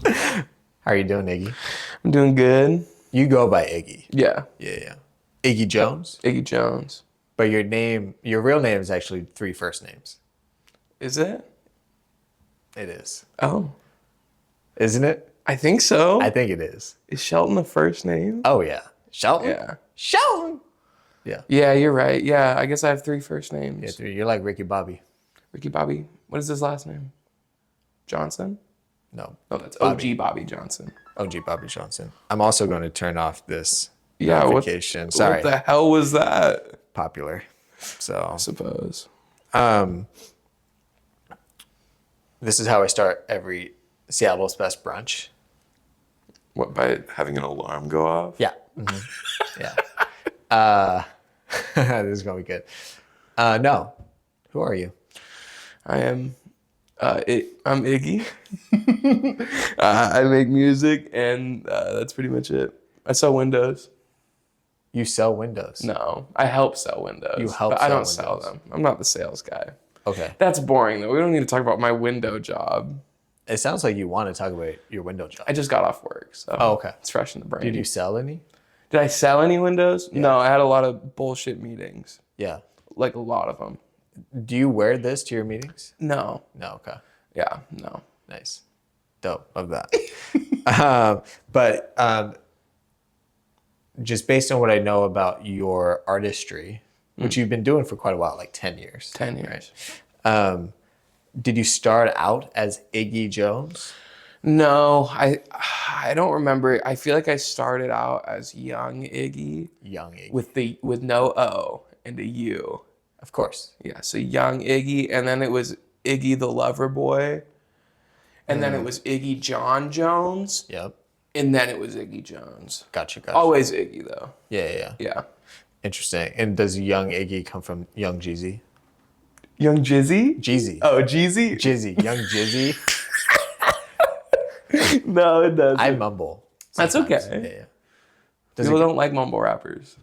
How are you doing, Iggy? I'm doing good. You go by Iggy. Yeah. Yeah. Iggy Jones? Iggy Jones. But your real name is actually 3 first names. Is it? It is. Oh. Isn't it? I think so. I think it is. Is Shelton the first name? Oh, yeah. Shelton? Yeah. Shelton! Yeah. Yeah, you're right. Yeah, I guess I have 3 first names. Yeah, 3. You're like Ricky Bobby. Ricky Bobby. What is his last name? Johnson? No. Oh, that's Bobby. OG Bobby Johnson. OG Bobby Johnson. I'm also going to turn off this Yeah, notification. Sorry. What the hell was that? Popular. So, I suppose. this is how I start every Seattle's Best Brunch. What, by having an alarm go off? Yeah. Mm-hmm. Yeah. This is going to be good. No. Who are you? I am. I'm Iggy. I make music, and that's pretty much it. I sell windows. You sell windows. No, I help sell windows. You help but I sell don't sell windows. them. I'm not the sales guy. Okay. That's boring, though. We don't need to talk about my window job. It sounds like you want to talk about your window job. I just got off work, so okay. It's fresh in the brain. Did you sell any? Did I sell any windows? Yeah. No, I had a lot of bullshit meetings. Yeah. Like a lot of them. Do you wear this to your meetings? No. No. Okay. Yeah. No. Nice. Dope. Love that. But just based on what I know about your artistry, which you've been doing for quite a while, like 10 years. 10 years. Right? Did you start out as Iggy Jones? No, I don't remember. I feel like I started out as Young Iggy. Young Iggy. With no O and a U. Of course. Yeah, so Young Iggy, and then it was Iggy the Lover Boy. And then it was Iggy John Jones. Yep. And then it was Iggy Jones. Gotcha. Always Iggy, though. Yeah. Yeah. Interesting. And does Young Iggy come from Young Jeezy? Young Jizzy? Jeezy. Oh, Jeezy? Jizzy. Young Jizzy. No, it doesn't. I mumble. That's sometimes. okay. Yeah. People don't like mumble rappers.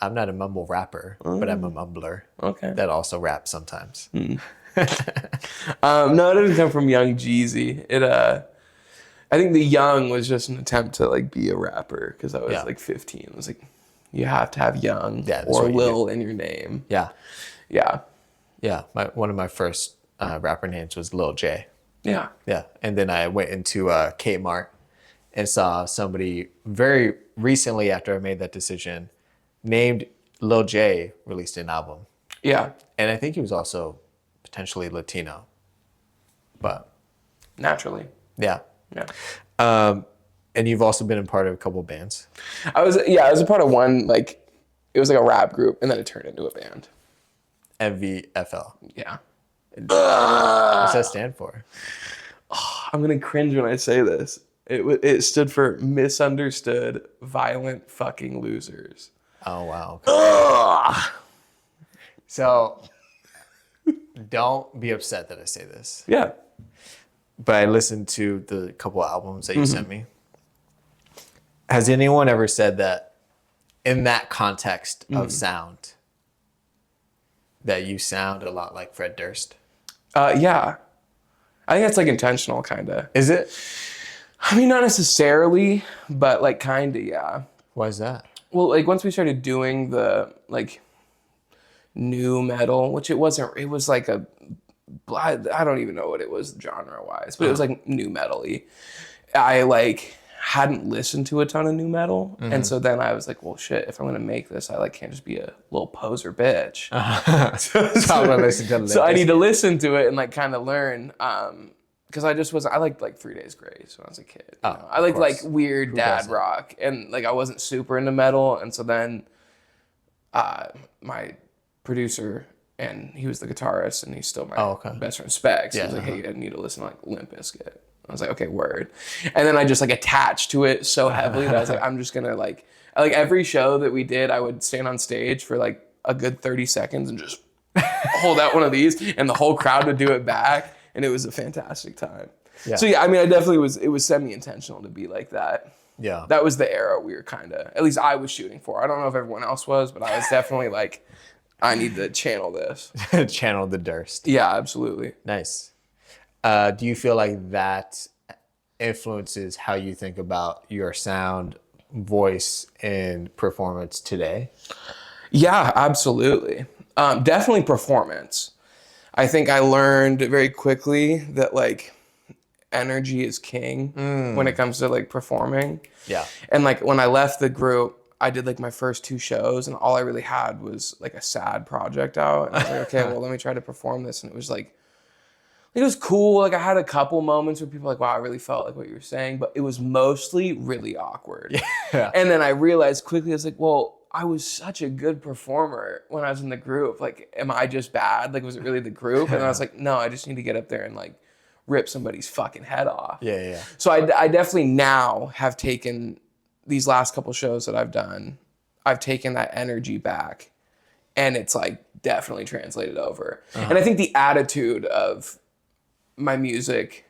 I'm not a mumble rapper, but I'm a mumbler. Okay. That also raps sometimes. No, it didn't come from Young Jeezy. I think the Young was just an attempt to like be a rapper because I was like 15. It was like, you have to have Young or Lil in your name. Yeah. Yeah. Yeah. One of my first rapper names was Lil J. Yeah. Yeah. And then I went into Kmart and saw somebody very recently after I made that decision named Lil J released an album. Yeah. And I think he was also potentially Latino. But naturally. Yeah. Yeah. And you've also been a part of a couple bands. I was a part of one, like, it was like a rap group, and then it turned into a band. MVFL. Yeah. What's that stand for? I'm gonna cringe when I say this. It stood for Misunderstood Violent Fucking Losers. Oh, wow. Okay. So, don't be upset that I say this. Yeah. But I listened to the couple albums that you sent me. Has anyone ever said that in that context of sound, that you sound a lot like Fred Durst? Yeah. I think that's like intentional, kind of. Is it? I mean, not necessarily, but like kind of, yeah. Why is that? Well, like once we started doing the like new metal, which it wasn't, it was like I don't even know what it was genre wise, but it was like new metal-y. I like hadn't listened to a ton of new metal. And so then I was like, well, shit, if I'm going to make this, I like can't just be a little poser bitch. So I'm gonna listen to Limp. So I need to listen to it and like kind of learn. Because I just wasn't, I liked like 3 Days Grace when I was a kid. You know? I liked like weird dad rock, and like I wasn't super into metal. And so then my producer, and he was the guitarist, and he's still my best friend, Specs. He was like, hey, I need to listen to like Limp Bizkit. I was like, okay, word. And then I just like attached to it so heavily that I was like, I'm just gonna like every show that we did, I would stand on stage for like a good 30 seconds and just hold out one of these, and the whole crowd would do it back. And it was a fantastic time. Yeah. So yeah, I mean, it was semi-intentional to be like that. Yeah. That was the era we were kind of, at least I was shooting for. I don't know if everyone else was, but I was definitely like, I need to channel this. Channel the Durst. Yeah, absolutely. Nice. Do you feel like that influences how you think about your sound, voice, and performance today? Yeah, absolutely. Definitely performance. I think I learned very quickly that like energy is king when it comes to like performing. Yeah. And like when I left the group, I did like my first 2 shows and all I really had was like a sad project out. And I was like, okay, well, let me try to perform this. And it was like, it was cool. Like I had a couple moments where people were like, wow, I really felt like what you were saying, but it was mostly really awkward. Yeah. And then I realized quickly, I was like, well, I was such a good performer when I was in the group. Like, am I just bad? Like, was it really the group? And then I was like, no, I just need to get up there and like rip somebody's fucking head off. Yeah. So I definitely now have taken these last couple shows that I've done, I've taken that energy back and it's like definitely translated over. And I think the attitude of my music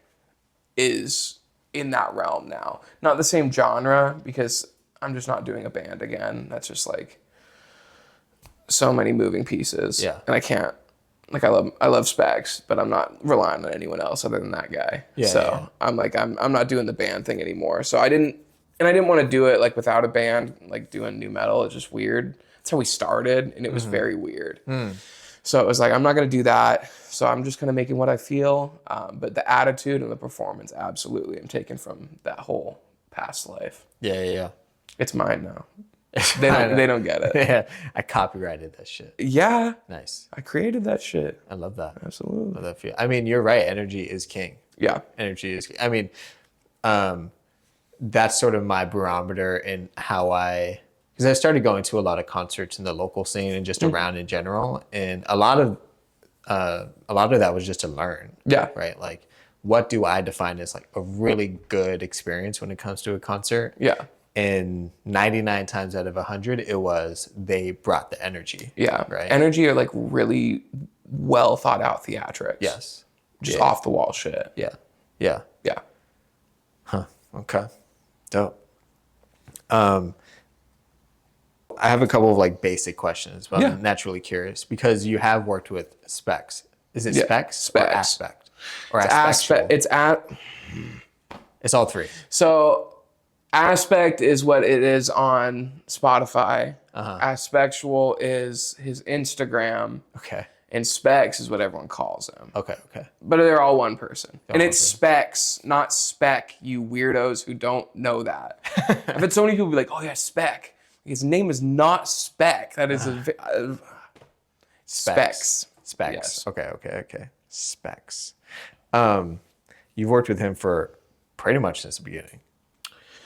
is in that realm now. Not the same genre because I'm just not doing a band again. That's just like so many moving pieces. Yeah. And I can't, like I love Specs, but I'm not relying on anyone else other than that guy. Yeah, so yeah. I'm like, I'm not doing the band thing anymore. So I didn't want to do it like without a band, like doing new metal. It's just weird. That's how we started and it was very weird. So it was like, I'm not going to do that. So I'm just kind of making what I feel. But the attitude and the performance, absolutely, I'm taken from that whole past life. Yeah. It's mine now. They don't get it. Yeah. I copyrighted that shit. Yeah. Nice. I created that shit. I love that. Absolutely. Love that feel. I mean, you're right. Energy is king. Yeah. Energy is king. I mean, that's sort of my barometer in how because I started going to a lot of concerts in the local scene and just around in general. And a lot of that was just to learn. Yeah. Right. Like, what do I define as like a really good experience when it comes to a concert? Yeah. And 99 times out of 100, it was they brought the energy. Yeah. Right. Energy are like really well thought out theatrics. Yes. Just off the wall shit. Yeah. Yeah. Huh. Okay. Dope. I have a couple of like basic questions, but I'm naturally curious because you have worked with Specs. Is it Specs? Specs. Or Aspect? Or Aspectual? It's all three. So Aspect is what it is on Spotify. Aspectual is his Instagram. Okay. And Specs is what everyone calls him. Okay. But they're all one person. And it's Specs, not Spec, you weirdos who don't know that. I've had so many people be like, oh yeah, Spec. His name is not Spec. That is Specs. Specs. Yes. Okay. Specs. You've worked with him for pretty much since the beginning.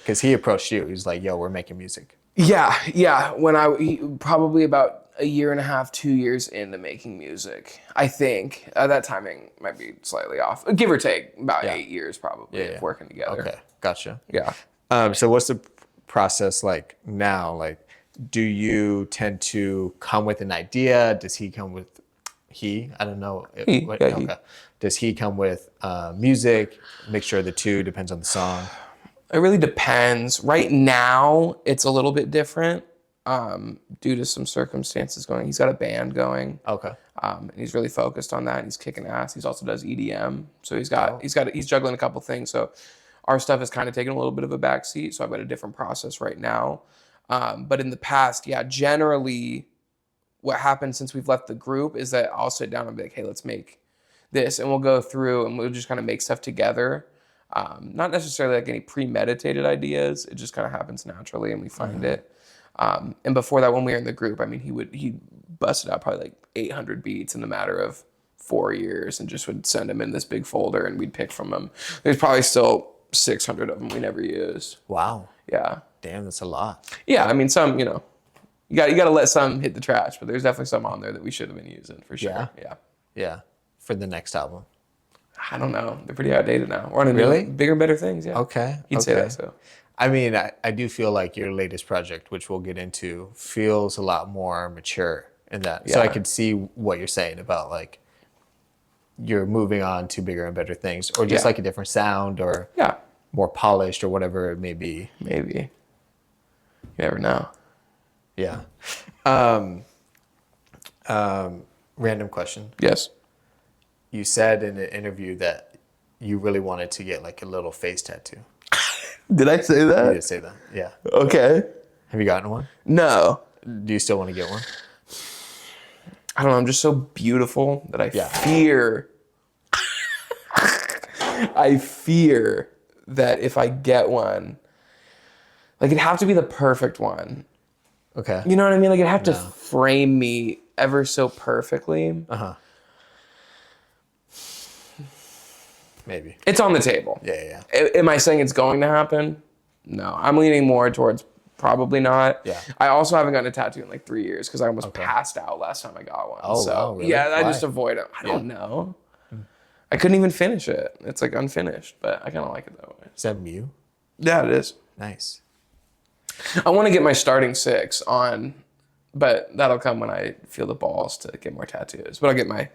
Because he approached you. He was like, yo, we're making music. Yeah. When probably about a year and a half, 2 years into making music, I think. That timing might be slightly off. Give or take about 8 years probably of working together. Okay, gotcha. Yeah. So what's the process like now? Like, do you tend to come with an idea? Does he come with I don't know. He. Does he come with music? Make sure the two depends on the song. It really depends. Right now, it's a little bit different due to some circumstances going. He's got a band going. Okay. And he's really focused on that. And he's kicking ass. He also does EDM. So he's juggling a couple things. So our stuff has kind of taken a little bit of a backseat. So I've got a different process right now. But in the past, generally what happened since we've left the group is that I'll sit down and be like, hey, let's make this. And we'll go through and we'll just kind of make stuff together. Not necessarily like any premeditated ideas. It just kind of happens naturally and we find it. And before that, when we were in the group, I mean, he busted out probably like 800 beats in the matter of 4 years and just would send them in this big folder and we'd pick from them. There's probably still 600 of them we never used. Wow. Yeah. Damn, that's a lot. Yeah. I mean, some, you got to let some hit the trash, but there's definitely some on there that we should have been using for sure. Yeah. For the next album. I don't know. They're pretty outdated now. We're on a bigger and better things. Yeah. Okay. He'd say that. So. I mean, I do feel like your latest project, which we'll get into, feels a lot more mature in that. Yeah. So I could see what you're saying about like you're moving on to bigger and better things, or just like a different sound, or more polished, or whatever it may be. Maybe. You never know. Yeah. Random question. Yes. You said in an interview that you really wanted to get like a little face tattoo. Did I say You that? did say that. Yeah. Okay. Have you gotten one? No. Do you still want to get one? I don't know. I'm just so beautiful that I fear. I fear that if I get one, like it'd have to be the perfect one. Okay. You know what I mean? Like it'd have to frame me ever so perfectly. Maybe. It's on the table. Yeah. Am I saying it's going to happen? No. I'm leaning more towards probably not. Yeah. I also haven't gotten a tattoo in like 3 years because I almost passed out last time I got one. Oh, wow, really? Yeah, I Why? just avoid it. I don't know. I couldn't even finish it. It's like unfinished, but I kind of like it that way. Is that Mew? Yeah, it is. Nice. I want to get my starting 6 on, but that'll come when I feel the balls to get more tattoos. But I'll get my,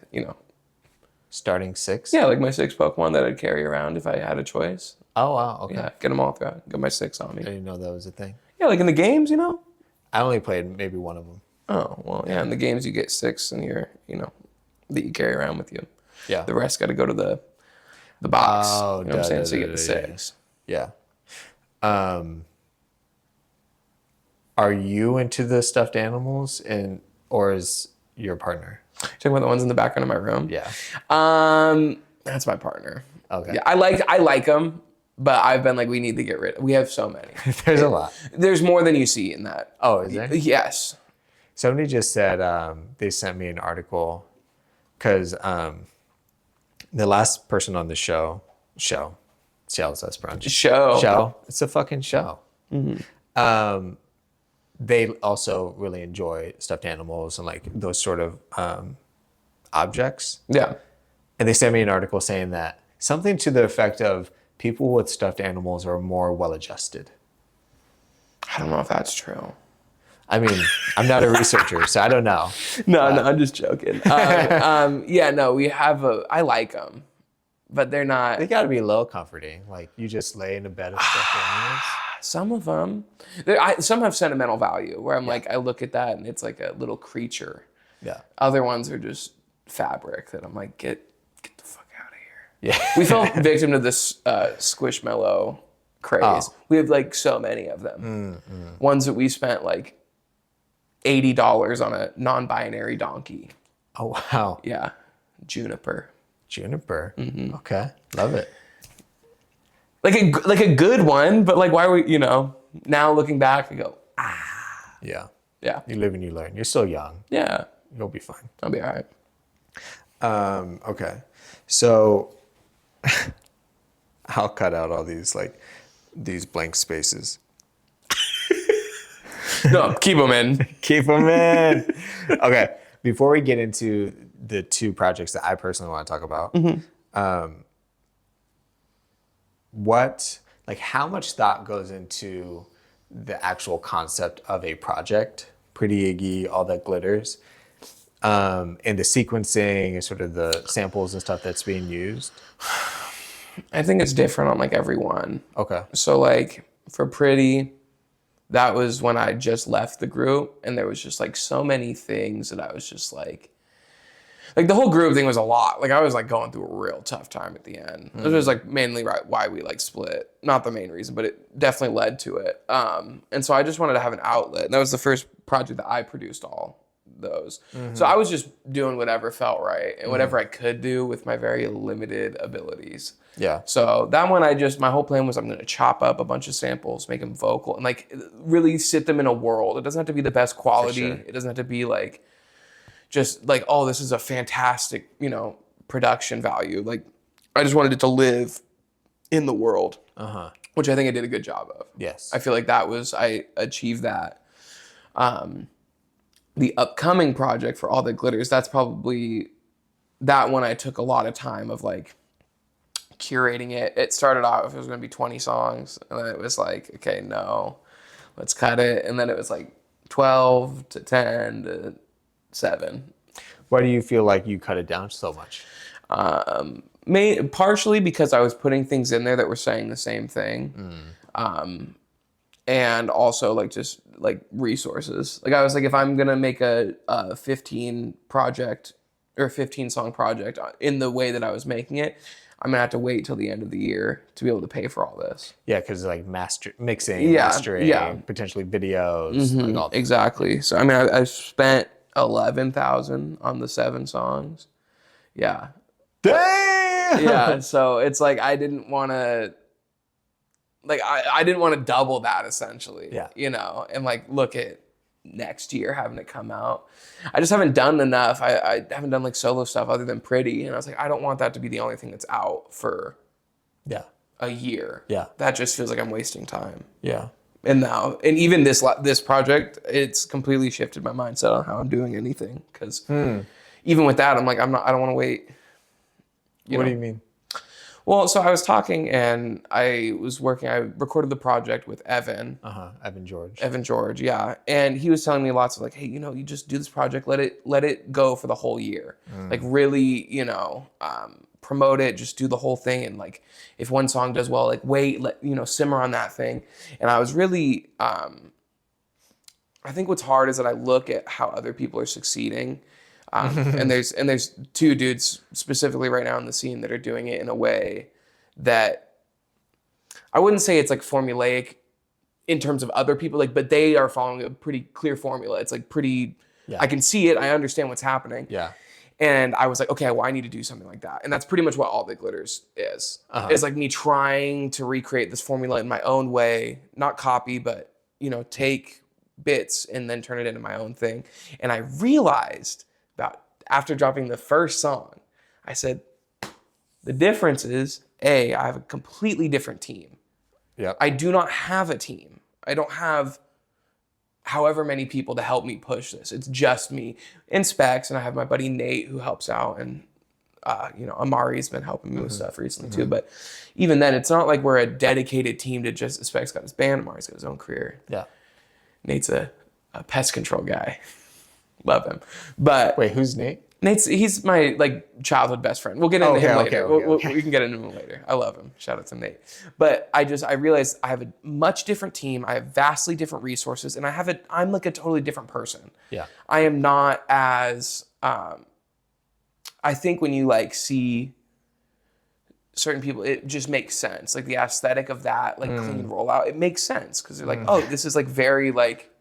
Starting 6? yeah, like my 6 Pokemon that I'd carry around if I had a choice. Oh, wow. Okay. Yeah, get them all throughout. Get my 6 on me. I didn't know that was a thing. Yeah, like in the games, I only played maybe one of them. Oh, well, yeah, in the games you get 6 and that you carry around with you. Yeah. The rest got to go to the box. Oh, you know what I'm saying? So you get the 6. Yeah. Are you into the stuffed animals or is your partner? Talking about the ones in the background of my room? Yeah. That's my partner. Okay. Yeah, I like them, but I've been like, we need to get rid of. We have so many. There's a lot. There's more than you see in that. Oh, is there? Yes. Somebody just said they sent me an article because the last person on the show, that's Brunch. Show. It's a fucking show. Mm-hmm. They also really enjoy stuffed animals and like those sort of objects. Yeah. And they sent me an article saying that something to the effect of people with stuffed animals are more well-adjusted. I don't know if that's true. I mean, I'm not a researcher, so I don't know. No, I'm just joking. Yeah, no, I like them, but they're not. They got to be a little comforting. Like you just lay in a bed of stuffed animals. Some of them, some have sentimental value where I'm like, I look at that and it's like a little creature. Yeah. Other ones are just fabric that I'm like, get the fuck out of here. Yeah. We fell victim to this Squishmallow craze. Oh. We have like so many of them. Ones that we spent like $80 on a non-binary donkey. Oh, wow. Yeah. Juniper. Mm-hmm. Okay. Love it. Like a good one, but like why are we, now looking back, I go, Yeah. yeah. You live and you learn. You're still young. Yeah. You'll be fine. I'll be all right. Okay. So I'll cut out all these blank spaces. No, keep them in. Keep them in. Okay. Before we get into the 2 projects that I personally want to talk about, how much thought goes into the actual concept of a project, Pretty Iggy, all that glitters, and the sequencing and sort of the samples and stuff that's being used? I think it's different on like every one. Okay. So like for Pretty, that was when I just left the group and there was just like so many things that I was just like the whole group thing was a lot. Like I was like going through a real tough time at the end. It was like mainly why we like split. Not the main reason, but it definitely led to it. And so I just wanted to have an outlet. And that was the first project that I produced all those. So I was just doing whatever felt right and whatever I could do with my very limited abilities. Yeah. So that one, my whole plan was I'm going to chop up a bunch of samples, make them vocal, and like really sit them in a world. It doesn't have to be the best quality. Sure. It doesn't have to be like, just like, oh, this is a fantastic, production value. Like, I just wanted it to live in the world, which I think I did a good job of. Yes. I feel like I achieved that. The upcoming project for All That Glitters, that's probably that one I took a lot of time of like curating it. It started off, it was going to be 20 songs, and then it was like, okay, no, let's cut it. And then it was like 12 to 10 to 7. Why do you feel like you cut it down so much? Partially because I was putting things in there that were saying the same thing. And also like just like resources. Like I was like, if I'm gonna make a 15 project or a 15 song project in the way that I was making it, I'm gonna have to wait till the end of the year to be able to pay for all this. Yeah, because like mixing, mastering, potentially videos, like all that. Exactly. So I mean, I spent 11,000 on the 7 songs. Yeah. Damn. Yeah. So it's like I didn't want to. Like I didn't want to double that essentially. Yeah. You know, and like look at next year having it come out. I just haven't done enough. I haven't done like solo stuff other than Pretty, and I was like, I don't want that to be the only thing that's out for a year. Yeah. That just feels like I'm wasting time. Yeah. And now, and even this project, it's completely shifted my mindset on how I'm doing anything. Because even with that, I'm like, I don't want to wait. What do you mean? Well, so I was talking and I recorded the project with Evan. Evan George, yeah. And he was telling me lots of like, hey, you just do this project, let it go for the whole year. Like really, promote it, just do the whole thing. And like, if one song does well, like wait, simmer on that thing. And I was really, I think what's hard is that I look at how other people are succeeding. And there's 2 dudes specifically right now in the scene that are doing it in a way that I wouldn't say it's like formulaic in terms of other people, like, but they are following a pretty clear formula. It's like pretty, I can see it. I understand what's happening. Yeah. And I was like, okay, well, I need to do something like that. And that's pretty much what All the Glitters is. It's like me trying to recreate this formula in my own way, not copy, but, take bits and then turn it into my own thing. And I realized after dropping the first song, I said, the difference is, I have a completely different team. Yeah. I do not have a team. I don't have however many people to help me push this. It's just me and Specs, and I have my buddy Nate who helps out, and Amari's been helping me with stuff recently too. But even then, it's not like we're a dedicated team to just Specs got his band, Amari's got his own career. Yeah. Nate's a pest control guy. Love him. But wait, who's Nate? He's my like childhood best friend. We'll get into him later. Okay. We can get into him later. I love him. Shout out to Nate. But I realized I have a much different team. I have vastly different resources, and I'm like a totally different person. Yeah. I am not as I think when you like see certain people, it just makes sense. Like the aesthetic of that, like clean rollout, it makes sense because they're like, oh, this is like very like.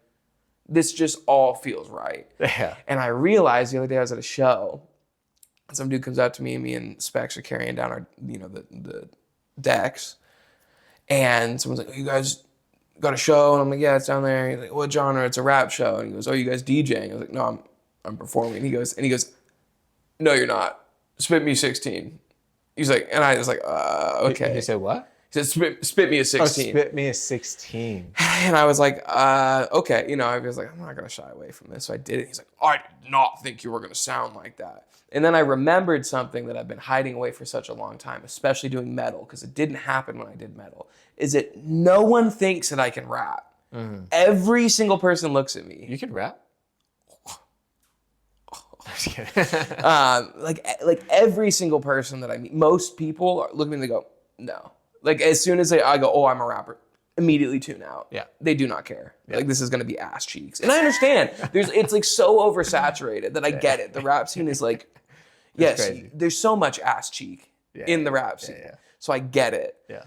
This just all feels right. Yeah. And I realized the other day I was at a show, and some dude comes out to me, and me and Specs are carrying down our, the decks. And someone's like, oh, you guys got a show? And I'm like, yeah, it's down there. He's like, what genre? It's a rap show. And he goes, oh, you guys DJing? I was like, no, I'm performing. And he goes, no, you're not. Spit me 16. He's like, and I was like, okay. He said what? He said, spit me a 16. Oh, spit me a 16. And I was like, okay. I was like, I'm not going to shy away from this. So I did it. He's like, I did not think you were going to sound like that. And then I remembered something that I've been hiding away for such a long time, especially doing metal, because it didn't happen when I did metal, is that no one thinks that I can rap. Every single person looks at me. You can rap? Like every single person that I meet, most people look at me and they go, no. Like as soon as I go, oh, I'm a rapper, immediately tune out. Yeah. They do not care. Yeah. Like this is gonna be ass cheeks. And I understand. It's like so oversaturated that I get it. The rap scene is like, yes, there's so much ass cheek in the rap scene. Yeah. So I get it. Yeah.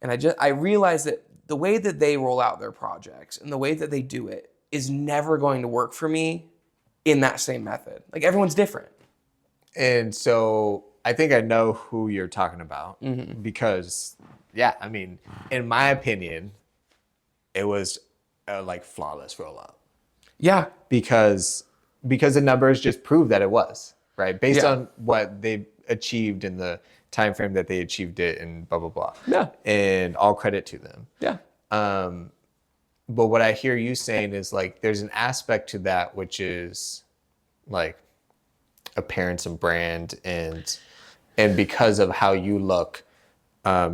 And I realize that the way that they roll out their projects and the way that they do it is never going to work for me in that same method. Like everyone's different. And so I think I know who you're talking about because, I mean, in my opinion, it was a like flawless rollout. Yeah. Because the numbers just prove that it was, right? Based on what they achieved in the time frame that they achieved it and blah, blah, blah. Yeah. And all credit to them. Yeah. But what I hear you saying is like, there's an aspect to that, which is like appearance and brand and because of how you look,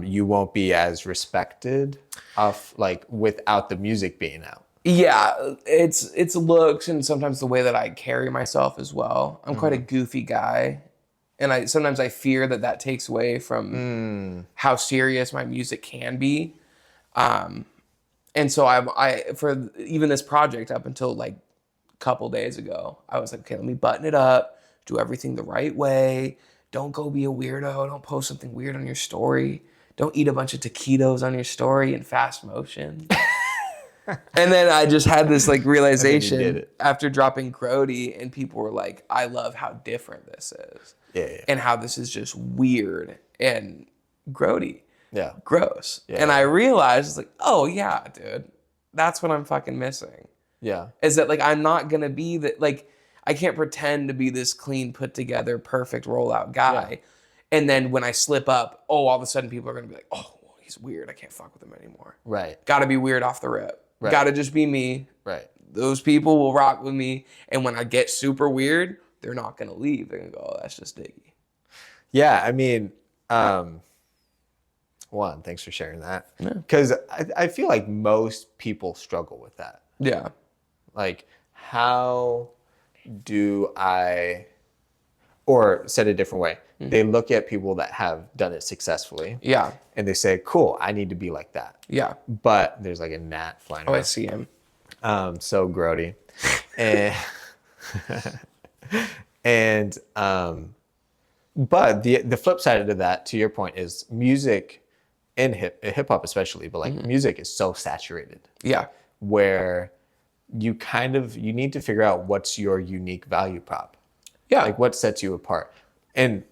you won't be as respected without the music being out. Yeah, it's looks and sometimes the way that I carry myself as well. I'm quite a goofy guy, and sometimes I fear that takes away from how serious my music can be. And so I for even this project up until like a couple days ago, I was like, okay, let me button it up, do everything the right way, don't go be a weirdo. Don't post something weird on your story. Don't eat a bunch of taquitos on your story in fast motion. And then I just had this like realization after dropping Grody, and people were like, I love how different this is. Yeah. And how this is just weird and grody. Yeah. Gross. Yeah, and I realized, like, oh yeah, dude, that's what I'm fucking missing. Yeah. Is that like, I'm not going to be that, like, I can't pretend to be this clean, put together, perfect rollout guy. Yeah. And then when I slip up, all of a sudden people are going to be like, oh, well, he's weird. I can't fuck with him anymore. Right. Got to be weird off the rip. Right. Got to just be me. Right. Those people will rock with me. And when I get super weird, they're not going to leave. They're going to go, oh, that's just Iggy. Yeah. I mean, one, thanks for sharing that. Because I feel like most people struggle with that. Yeah. Like, how do I, or said a different way, they look at people that have done it successfully. Yeah. And they say, cool, I need to be like that. Yeah. But there's like a gnat flying around. I see him. So grody. But the flip side of that, to your point, is music, and hip hop especially, but like music is so saturated. Yeah. Where you need to figure out what's your unique value prop. Yeah. Like what sets you apart. And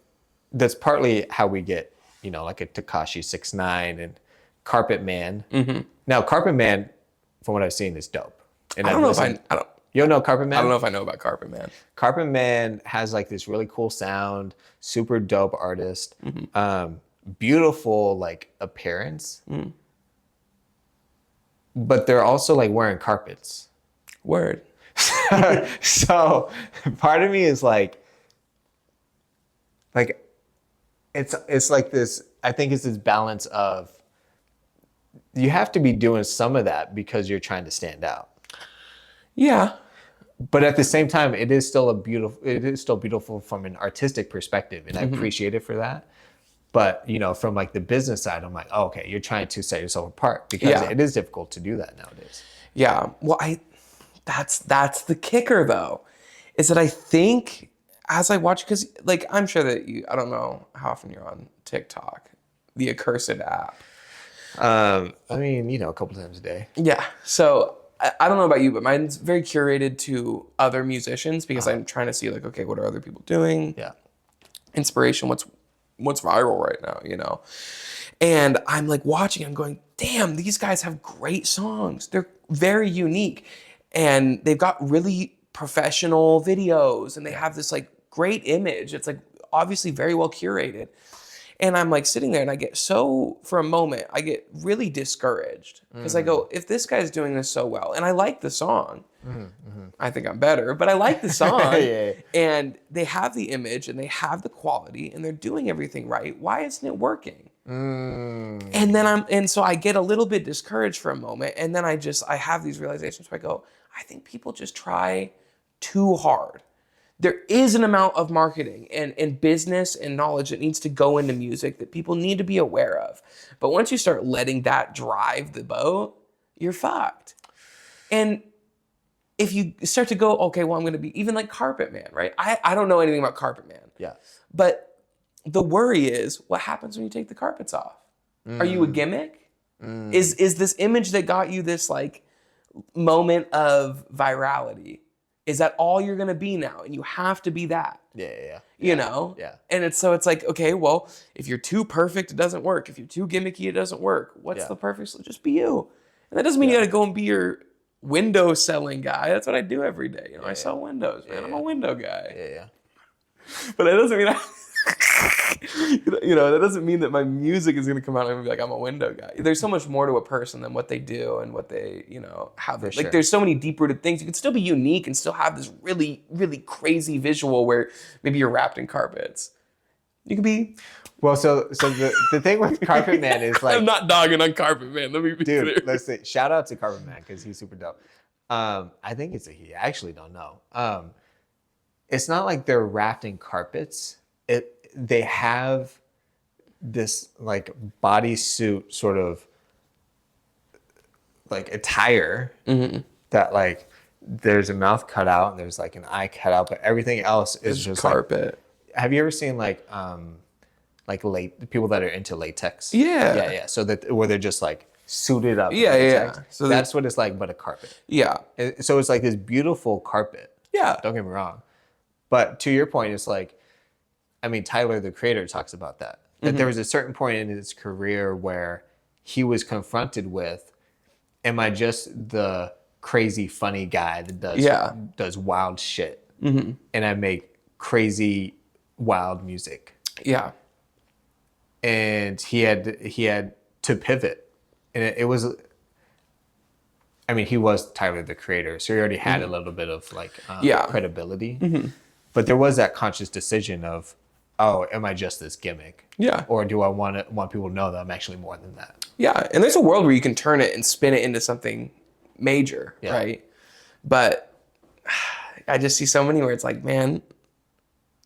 that's partly how we get, like a Tekashi 6ix9ine and Carpet Man. Mm-hmm. Now, Carpet Man, from what I've seen, is dope. And I don't know if I don't. You don't know Carpet Man? I don't know if I know about Carpet Man. Carpet Man has like this really cool sound, super dope artist, beautiful like appearance. But they're also like wearing carpets. Word. So part of me is like it's like this, I think it's this balance of you have to be doing some of that because you're trying to stand out. Yeah. But at the same time, it is still beautiful from an artistic perspective, and I appreciate it for that. But, from like the business side, I'm like, oh, okay, you're trying to set yourself apart because it is difficult to do that nowadays. Yeah. Well, that's the kicker though, is that I think as I watch, because like I'm sure that I don't know how often you're on TikTok, the accursed app. I mean, a couple times a day. Yeah. So I don't know about you, but mine's very curated to other musicians because I'm trying to see like, okay, what are other people doing? Yeah. Inspiration, what's viral right now, And I'm like watching, I'm going, damn, these guys have great songs. They're very unique. And they've got really professional videos and they have this like great image. It's like obviously very well curated. And I'm like sitting there and for a moment, I get really discouraged because I go, if this guy's doing this so well, and I like the song, I think I'm better, but I like the song and they have the image and they have the quality and they're doing everything right. Why isn't it working? And so I get a little bit discouraged for a moment. And then I have these realizations where I go, I think people just try too hard. There is an amount of marketing and business and knowledge that needs to go into music that people need to be aware of. But once you start letting that drive the boat, you're fucked. And if you start to go, okay, well, I'm going to be even like Carpet Man, right? I don't know anything about Carpet Man. Yeah. But the worry is, what happens when you take the carpets off? Are you a gimmick? Is this image that got you this like moment of virality? Is that all you're gonna be now? And you have to be that. Yeah. Yeah. And it's like, okay, well, if you're too perfect, it doesn't work. If you're too gimmicky, it doesn't work. What's the perfect? So just be you. And that doesn't mean you gotta go and be your window selling guy. That's what I do every day. I sell windows, man. I'm a window guy. Yeah. But that doesn't mean that doesn't mean that my music is gonna come out and be like, I'm a window guy. There's so much more to a person than what they do and what they, have. For sure. There's so many deep-rooted things. You can still be unique and still have this really, really crazy visual where maybe you're wrapped in carpets. You can be. Well, so the thing with Carpet Man is like, I'm not dogging on Carpet Man. Let me be clear. Let's say shout out to Carpet Man because he's super dope. I think it's a he. I actually don't know. It's not like they're wrapped in carpets. They have this like bodysuit sort of like attire that like there's a mouth cut out and there's like an eye cut out, but everything else is just carpet. Like, have you ever seen like people that are into latex? Yeah. Yeah. So that where they're just like suited up. Yeah, in yeah. latex. So that's what it's like, but a carpet. Yeah. So it's like this beautiful carpet. Yeah. Don't get me wrong. But to your point, it's like, I mean, Tyler, the creator, talks about that. That there was a certain point in his career where he was confronted with, am I just the crazy funny guy that does wild shit? And I make crazy wild music. Yeah. And he had to pivot. And it was, I mean, he was Tyler, the creator, so he already had a little bit of like credibility. But there was that conscious decision of, oh, am I just this gimmick? Yeah. Or do I want people to know that I'm actually more than that? Yeah. And there's a world where you can turn it and spin it into something major, right? But I just see so many where it's like, man,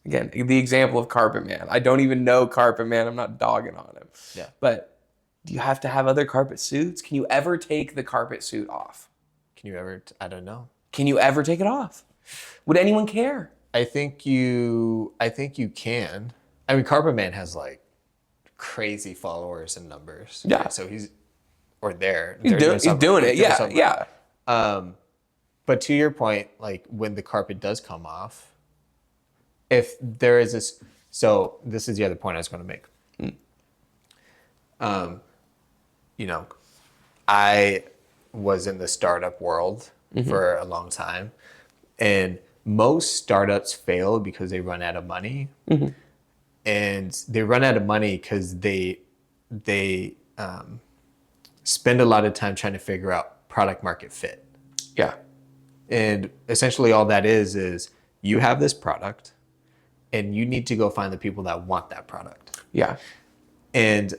again, the example of Carpet Man. I don't even know Carpet Man. I'm not dogging on him. Yeah. But do you have to have other carpet suits? Can you ever take the carpet suit off? Can you ever? I don't know. Can you ever take it off? Would anyone care? I think you can. I mean, Carpet Man has like crazy followers and numbers. Yeah. Right? So he's doing it. Yeah. Yeah. But to your point, like when the carpet does come off, if there is this, so this is the other point I was going to make. You know, I was in the startup world for a long time, and most startups fail because they run out of money, and they run out of money because they spend a lot of time trying to figure out product market fit. Yeah. And essentially all that is you have this product and you need to go find the people that want that product. Yeah. And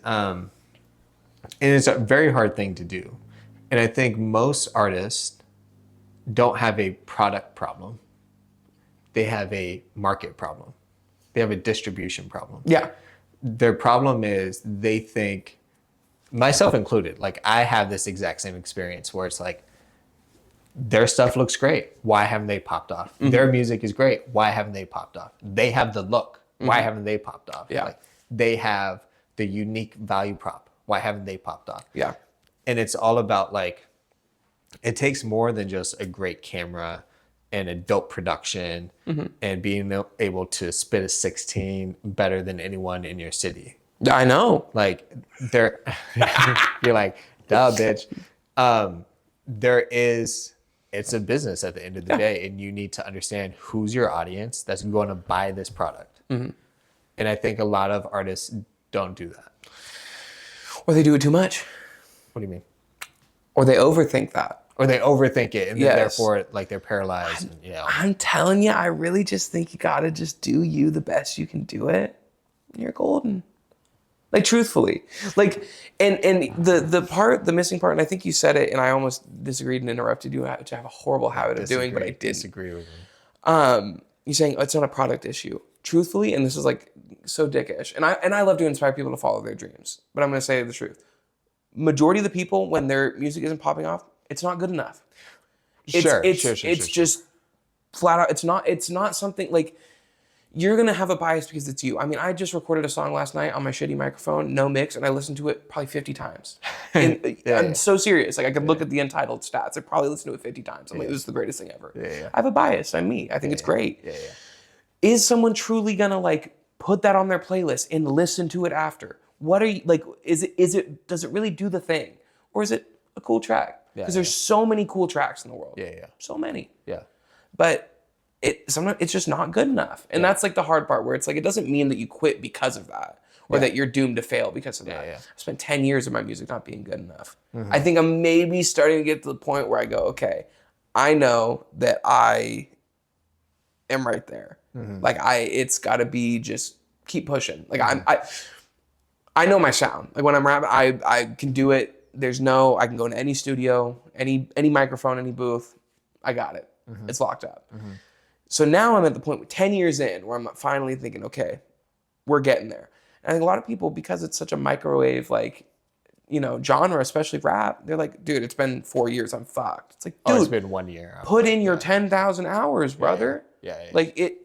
it's a very hard thing to do. And I think most artists don't have a product problem. They have a market problem. They have a distribution problem. Yeah. Their problem is they think, myself included, like I have this exact same experience where it's like, their stuff looks great. Why haven't they popped off? Their music is great. Why haven't they popped off? They have the look. Why haven't they popped off? Yeah. Like, they have the unique value prop. Why haven't they popped off? Yeah. And it's all about like, it takes more than just a great camera and a dope production and being able to spit a 16 better than anyone in your city. I know. Like you're like, duh, bitch. It's a business at the end of the day, and you need to understand who's your audience that's going to buy this product. And I think a lot of artists don't do that. Or they do it too much. What do you mean? Or they overthink that. Or they overthink it, and then therefore, like, they're paralyzed. I'm telling you, I really just think you gotta just do you the best you can do it. You're golden. Like, truthfully. Like, and the missing part, and I think you said it, and I almost disagreed and interrupted you, which I have a horrible habit of doing, but I didn't. Disagree with you. You're saying it's not a product issue. Truthfully, and this is like so dickish, and I love to inspire people to follow their dreams, but I'm gonna say the truth. Majority of the people, when their music isn't popping off, it's not good enough. It's just flat out. It's not something like you're gonna have a bias because it's you. I mean, I just recorded a song last night on my shitty microphone, no mix, and I listened to it probably 50 times. I'm so serious. Like I could look at the Untitled stats. I probably listened to it 50 times. I'm like, this is the greatest thing ever. I have a bias. I'm me. I think it's great. Is someone truly gonna like put that on their playlist and listen to it after? What are you like? Does it really do the thing, or is it a cool track? Because there's so many cool tracks in the world. So many. But sometimes it's just not good enough. And that's like the hard part where it's like, it doesn't mean that you quit because of that or that you're doomed to fail because of that. I've spent 10 years of my music not being good enough. I think I'm maybe starting to get to the point where I go, okay, I know that I am right there. Like it's gotta be just keep pushing. Like I know my sound. Like when I'm rapping, I can do it. I can go into any studio, any microphone, any booth. I got it. It's locked up. So now I'm at the point with 10 years in where I'm finally thinking, okay, we're getting there. And I think a lot of people, because it's such a microwave, like, genre, especially rap, they're like, dude, it's been 4 years. I'm fucked. It's like, dude, it's been 1 year. Put in your 10,000 hours, brother. Like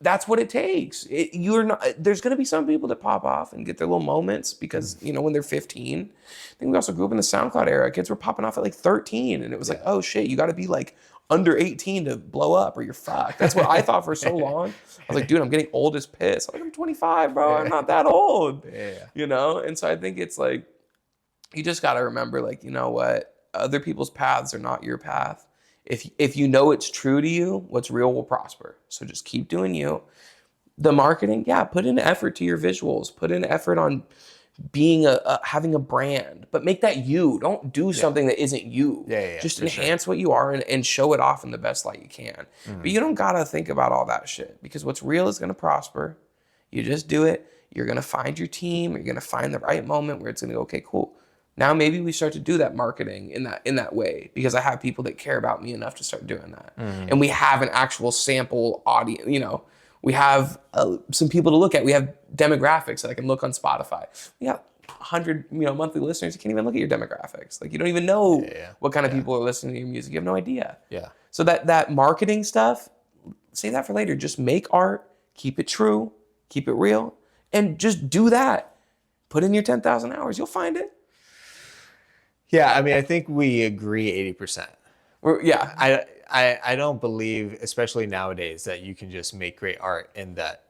that's what it takes. You're not. There's gonna be some people that pop off and get their little moments because when they're 15. I think we also grew up in the SoundCloud era. Kids were popping off at like 13, and it was like, oh shit, you got to be like under 18 to blow up, or you're fucked. That's what I thought for so long. I was like, dude, I'm getting old as piss. I'm like, I'm 25, bro. I'm not that old. And so I think it's like, you just got to remember, like, you know what? Other people's paths are not your path. If you know it's true to you, what's real will prosper. So just keep doing you. The marketing, put in effort to your visuals. Put in effort on being having a brand, but make that you. Don't do something that isn't you. Just enhance what you are and show it off in the best light you can. But you don't gotta think about all that shit, because what's real is gonna prosper. You just do it. You're gonna find your team. You're gonna find the right moment where it's gonna go, okay, cool. Now maybe we start to do that marketing in that way, because I have people that care about me enough to start doing that. And we have an actual sample audience, we have some people to look at. We have demographics that I can look on Spotify. We got 100 monthly listeners. You can't even look at your demographics. Like, you don't even know what kind of people are listening to your music. You have no idea. So that marketing stuff, save that for later. Just make art, keep it true, keep it real, and just do that. Put in your 10,000 hours. You'll find it. Yeah, I mean, I think we agree 80%. I don't believe, especially nowadays, that you can just make great art and that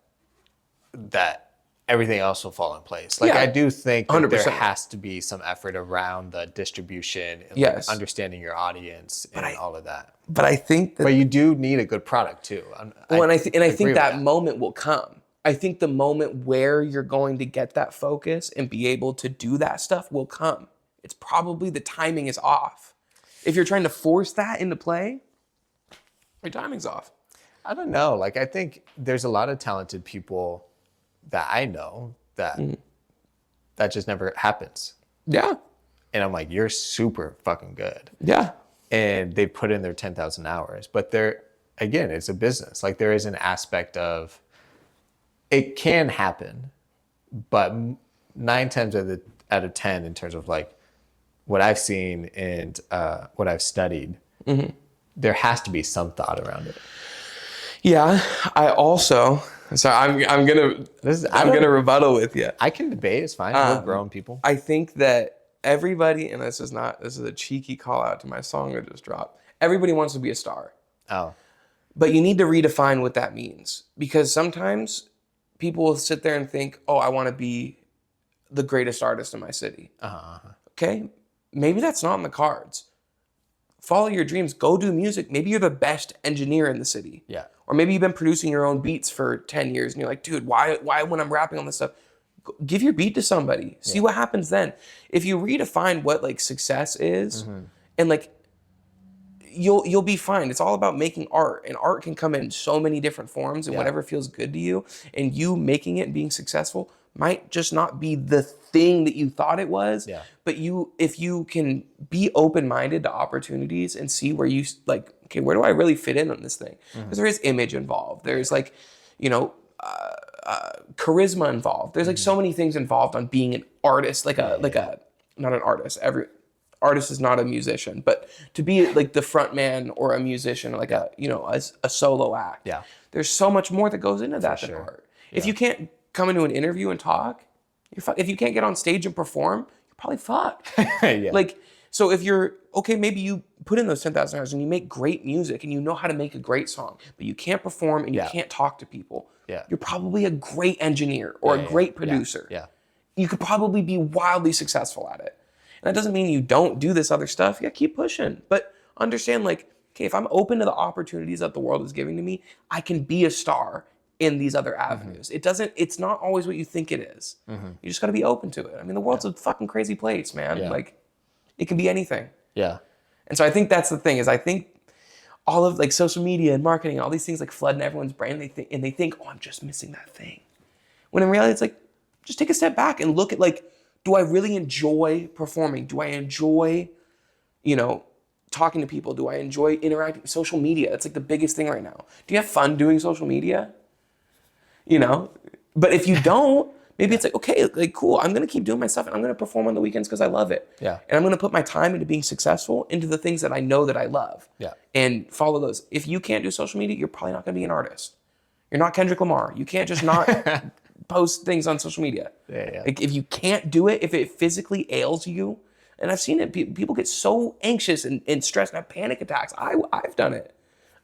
everything else will fall in place. Like, I do think that 100%. There has to be some effort around the distribution and like understanding your audience and all of that. But I think that, but you do need a good product too. I think that moment will come. I think the moment where you're going to get that focus and be able to do that stuff will come. It's probably the timing is off. If you're trying to force that into play, your timing's off. I don't know. Like, I think there's a lot of talented people that I know that just never happens. Yeah. And I'm like, you're super fucking good. Yeah. And they put in their 10,000 hours. But again, it's a business. Like, there is an aspect of, it can happen, but 9 times out of 10 in terms of like what I've seen and what I've studied, there has to be some thought around it. Yeah, I also. So I'm gonna rebuttal with you. I can debate. It's fine. We're grown people. I think that everybody, and this is a cheeky call out to my song I just dropped. Everybody wants to be a star. Oh. But you need to redefine what that means, because sometimes people will sit there and think, oh, I want to be the greatest artist in my city. Okay, maybe that's not in the cards. Follow your dreams. Go do music. Maybe you're the best engineer in the city. Yeah. Or maybe you've been producing your own beats for 10 years and you're like, dude, why when I'm rapping on this stuff? Give your beat to somebody. See what happens then. If you redefine what like success is, and like you'll be fine. It's all about making art, and art can come in so many different forms, and whatever feels good to you, and you making it and being successful might just not be the thing that you thought it was. But if you can be open-minded to opportunities and see where you like, okay, where do I really fit in on this thing? Because there is image involved. There's like, charisma involved. There's like so many things involved on being an artist, not an artist. Every artist is not a musician, but to be like the front man or a musician, like a solo act. There's so much more that goes into that than art. If you can't come into an interview and talk, if you can't get on stage and perform, you're probably fucked. Like, so if you're, okay, maybe you put in those 10,000 hours and you make great music and you know how to make a great song, but you can't perform and you can't talk to people. You're probably a great engineer or a great producer. You could probably be wildly successful at it. And that doesn't mean you don't do this other stuff. Keep pushing. But understand, like, okay, if I'm open to the opportunities that the world is giving to me, I can be a star in these other avenues. It's not always what you think it is. You just got to be open to it. I mean, the world's a fucking crazy place, man. Like, it can be anything. And so I think that's the thing, is I think all of like social media and marketing, all these things like flood in everyone's brain, and they think, oh, I'm just missing that thing. When in reality, it's like, just take a step back and look at like, do I really enjoy performing? Do I enjoy, talking to people? Do I enjoy interacting? Social media, it's like the biggest thing right now. Do you have fun doing social media? But if you don't, maybe it's like, okay, like, cool, I'm going to keep doing my stuff and I'm going to perform on the weekends because I love it. And I'm going to put my time into being successful into the things that I know that I love. And follow those. If you can't do social media, you're probably not going to be an artist. You're not Kendrick Lamar. You can't just not post things on social media. Yeah. Like if you can't do it, if it physically ails you, and I've seen it, people get so anxious and stressed and have panic attacks. I've done it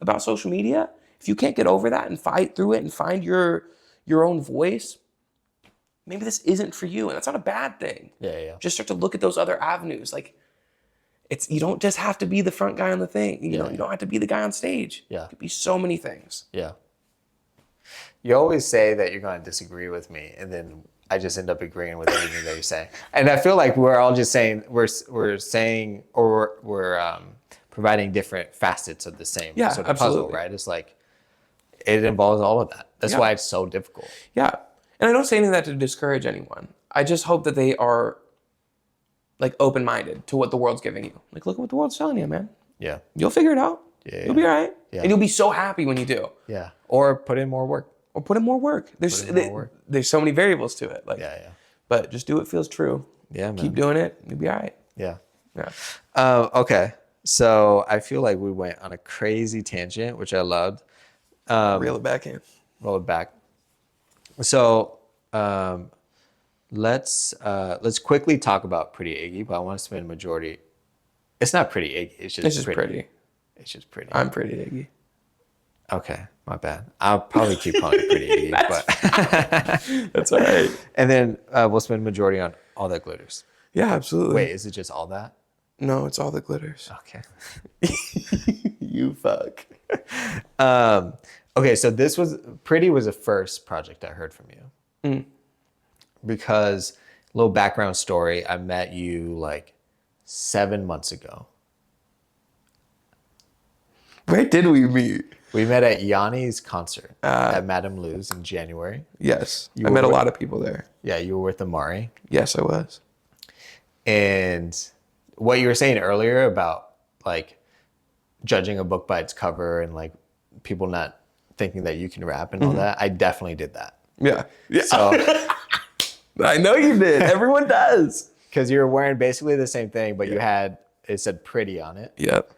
about social media. If you can't get over that and fight through it and find your own voice, maybe this isn't for you. And that's not a bad thing. Yeah. Just start to look at those other avenues. Like you don't just have to be the front guy on the thing. You know, you don't have to be the guy on stage. Yeah. It could be so many things. Yeah. You always say that you're going to disagree with me, and then I just end up agreeing with everything that you're saying. And I feel like we're all just saying we're saying or we're providing different facets of the same sort of puzzle, right? It's like it involves all of that. That's why it's so difficult. Yeah. And I don't say any of that to discourage anyone. I just hope that they are like open-minded to what the world's giving you. Like, look at what the world's telling you, man. Yeah. You'll figure it out. Yeah. You'll be all right. Yeah. And you'll be so happy when you do. Yeah. Or put in more work. Or put in more work. There's so many variables to it. Like, but just do what feels true. Yeah, man. Keep doing it. You'll be all right. Yeah. Yeah. Okay. So I feel like we went on a crazy tangent, which I loved. Reel it back in. Roll it back. So let's quickly talk about Pretty Iggy, but I want to spend a majority. It's not Pretty Iggy. It's just pretty. It's just pretty. I'm Pretty Iggy. Okay, my bad. I'll probably keep calling it Pretty Iggy, but that's all right. And then we'll spend majority on All That Glitters. Yeah, absolutely. Wait, is it just all that? No, it's All That Glitters. Okay. You fuck. Okay, so Pretty was the first project I heard from you. Because, little background story, I met you like 7 months ago. Where did we meet? We met at Yanni's concert at Madame Lou's in January. Yes. I met a lot of people there. Yeah, you were with Amari. Yes, I was. And what you were saying earlier about like judging a book by its cover and like people not thinking that you can rap and all that, I definitely did that. Yeah. So I know you did. Everyone does. Because you were wearing basically the same thing, but it said Pretty on it. Yep.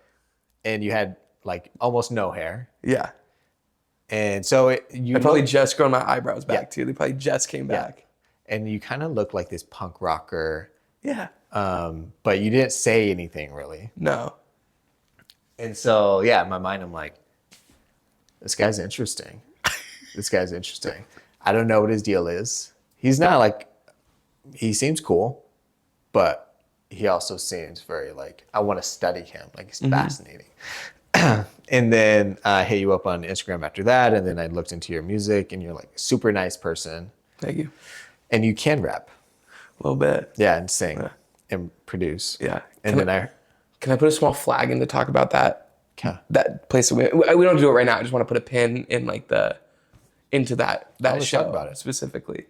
And you had like almost no hair. Yeah. And so I probably just grown my eyebrows back too. They probably just came back. And you kind of look like this punk rocker. Yeah. But you didn't say anything really. No. And so, in my mind, I'm like, this guy's interesting. I don't know what his deal is. He's not like, he seems cool, but he also seems very like, I want to study him. Like he's fascinating. And then I hit you up on Instagram after that. And then I looked into your music and you're like a super nice person. Thank you. And you can rap. A little bit. Yeah, and sing and produce. Yeah. And Can I put a small flag in to talk about that? Okay. That place. We don't do it right now. I just want to put a pin in like into that show about it specifically.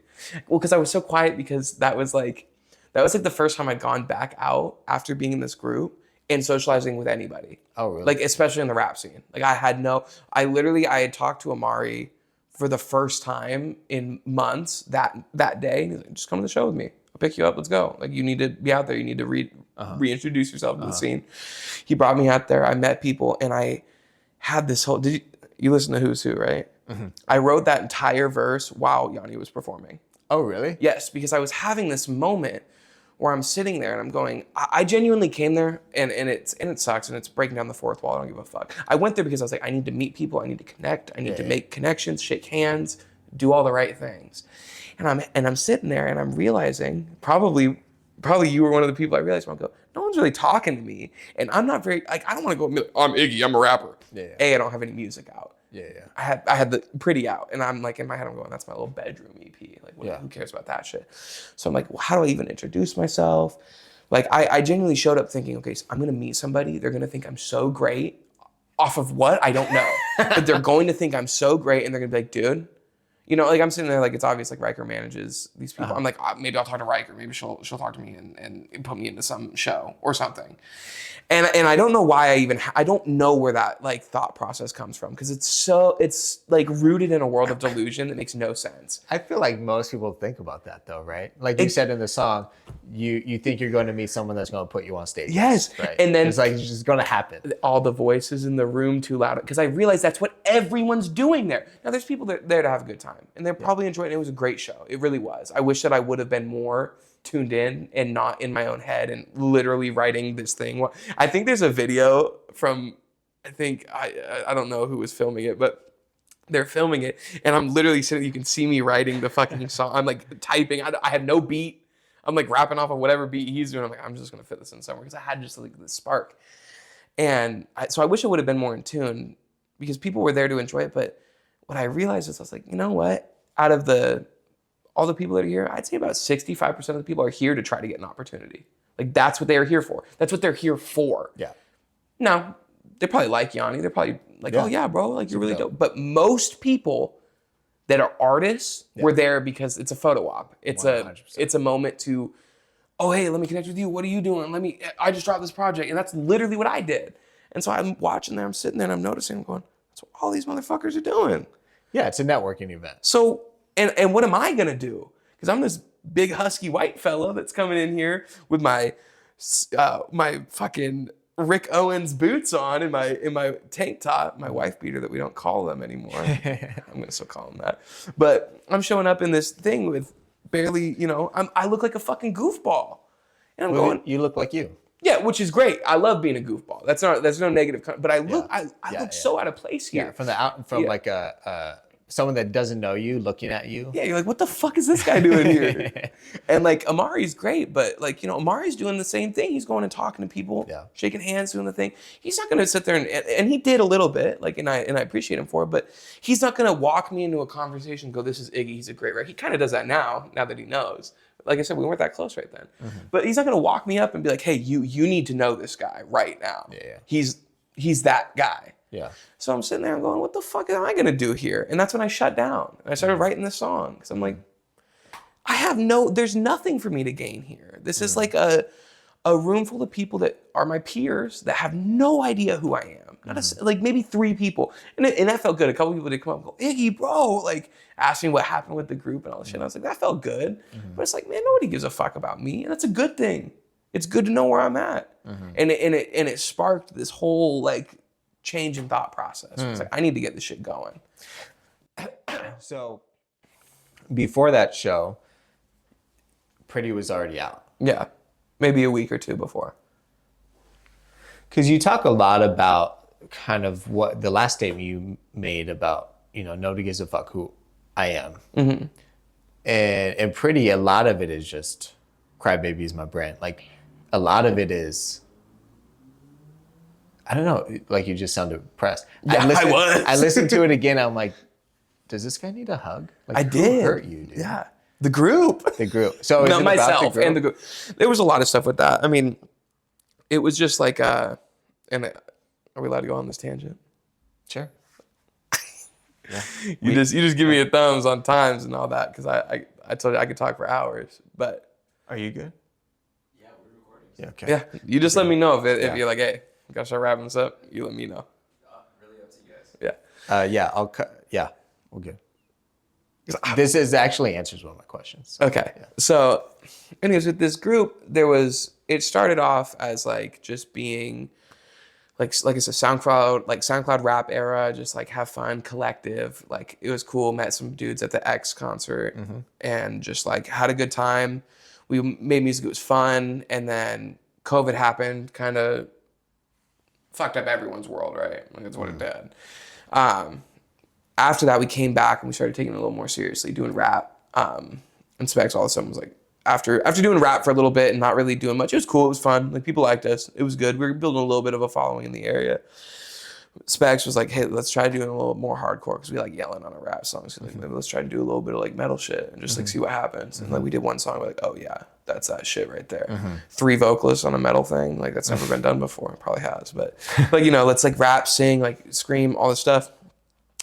Well, because I was so quiet because that was like the first time I'd gone back out after being in this group and socializing with anybody. Oh, really? Like especially in the rap scene. Like I had talked to Amari for the first time in months that day. And he's like, just come to the show with me. I'll pick you up. Let's go. Like you need to be out there. You need to reintroduce yourself to the scene. He brought me out there. I met people and I had this whole, you listen to Who's Who, right? Mm-hmm. I wrote that entire verse while Yanni was performing. Oh, really? Yes, because I was having this moment where I'm sitting there and I'm going, I genuinely came there and it sucks and it's breaking down the fourth wall. I don't give a fuck. I went there because I was like, I need to meet people. I need to connect. I need to make connections, shake hands, do all the right things. And I'm sitting there and I'm realizing, probably you were one of the people I realized when I go, no one's really talking to me. And I'm not very, like, I don't want to go and be like, I'm Iggy, I'm a rapper. I don't have any music out. I had the Pretty out, and I'm like in my head, I'm going, that's my little bedroom EP. Like, who cares about that shit? So I'm like, well, how do I even introduce myself? Like, I genuinely showed up thinking, okay, so I'm gonna meet somebody. They're gonna think I'm so great. Off of what? I don't know. But they're going to think I'm so great, and they're gonna be like, dude, You know, like I'm sitting there like it's obvious like Riker manages these people. I'm like, maybe I'll talk to Riker. Maybe she'll talk to me and put me into some show or something. And I don't know why I don't know where that like thought process comes from, because it's like rooted in a world of delusion that makes no sense. I feel like most people think about that though, right? Like you said in the song, you think you're going to meet someone that's going to put you on stage. Yes. Right. And then it's like it's just going to happen. All the voices in the room too loud, because I realized that's what everyone's doing there. Now there's people there to have a good time, and they're probably enjoying it. It was a great show. It really was. I wish that I would have been more tuned in and not in my own head and literally writing this thing. I think there's a video from, I don't know who was filming it, but they're filming it and I'm literally sitting, you can see me writing the fucking song. I'm like typing, I have no beat. I'm like rapping off of whatever beat he's doing. I'm like, I'm just gonna fit this in somewhere, because I had just like this spark. And so I wish I would have been more in tune, because people were there to enjoy it. But what I realized is I was like, you know what? Out of all the people that are here, I'd say about 65% of the people are here to try to get an opportunity. Like that's what they are here for. That's what they're here for. Yeah. Now, they probably like Yanni. They're probably like, oh yeah, bro, like you're really dope. But most people that are artists were there because it's a photo op. It's 100%. a moment to, oh hey, let me connect with you. What are you doing? I just dropped this project, and that's literally what I did. And so I'm watching there, I'm sitting there, and I'm noticing, I'm going, that's what all these motherfuckers are doing. Yeah, it's a networking event. So, and what am I gonna do? Because I'm this big husky white fella that's coming in here with my my fucking Rick Owens boots on in my tank top, my wife beater that we don't call them anymore. I'm gonna still call them that. But I'm showing up in this thing with barely, I look like a fucking goofball. And I'm going, you look like you. Yeah, which is great. I love being a goofball. That's no negative, but I look so out of place here. Yeah, from like someone that doesn't know you looking at you. Yeah, you're like, what the fuck is this guy doing here? And like Amari's great, but like, Amari's doing the same thing. He's going and talking to people, shaking hands, doing the thing. He's not gonna sit there and he did a little bit, like, and I appreciate him for it, but he's not gonna walk me into a conversation and go, this is Iggy, he's a great writer. He kind of does that now that he knows. Like I said, we weren't that close right then. Mm-hmm. But he's not gonna walk me up and be like, hey, you need to know this guy right now. Yeah. He's that guy. Yeah. So I'm sitting there and going, what the fuck am I gonna do here? And that's when I shut down. And I started writing this song. Because I'm like, there's nothing for me to gain here. This is like a room full of people that are my peers that have no idea who I am. Like maybe 3 people. And that felt good. A couple people did come up and go, Iggy, bro, like ask me what happened with the group and all this shit. And I was like, that felt good. Mm-hmm. But it's like, man, nobody gives a fuck about me. And that's a good thing. It's good to know where I'm at. Mm-hmm. And it sparked this whole like change in thought process. It's like, I need to get this shit going. So before that show, Pretty was already out. Yeah. Maybe a week or 2 before. Because you talk a lot about kind of what the last statement you made about, nobody gives a fuck who I am. Mm-hmm. And Pretty, a lot of it is just Crybaby is my brand. Like a lot of it is, I don't know, like you just sounded depressed. Yeah, I was. I listened to it again. I'm like, does this guy need a hug? Like, I did. Who hurt you, dude? Yeah. The group. So not myself and the group. There was a lot of stuff with that. I mean, it was just like, are we allowed to go on this tangent? Sure. Yeah. You just give me a thumbs on times and all that, because I told you I could talk for hours. But are you good? Yeah, we're recording. Yeah. Okay. Yeah. You just let me know if you're like, hey, gotta start wrapping this up. You let me know. Really up to you Yeah. guys. Yeah. I'll cut. Yeah. We're good. This is actually answers one of my questions. Okay. Yeah. So, anyways, with this group, it started off as like just being like it's a SoundCloud rap era, just like have fun, collective. Like it was cool. Met some dudes at the X concert and just like had a good time. We made music. It was fun. And then COVID happened, kind of fucked up everyone's world, right? Like that's what it did. After that, we came back and we started taking it a little more seriously, doing rap. And Specs all of a sudden was like, after doing rap for a little bit and not really doing much, it was cool, it was fun. Like people liked us, it was good. We were building a little bit of a following in the area. Specs was like, hey, let's try doing a little more hardcore, because we like yelling on our rap songs. So like, maybe let's try to do a little bit of like metal shit and just like see what happens. And like we did one song, we're like, oh yeah, that's that shit right there. 3 vocalists on a metal thing, like that's never been done before. It probably has, but like let's like rap, sing, like scream, all this stuff.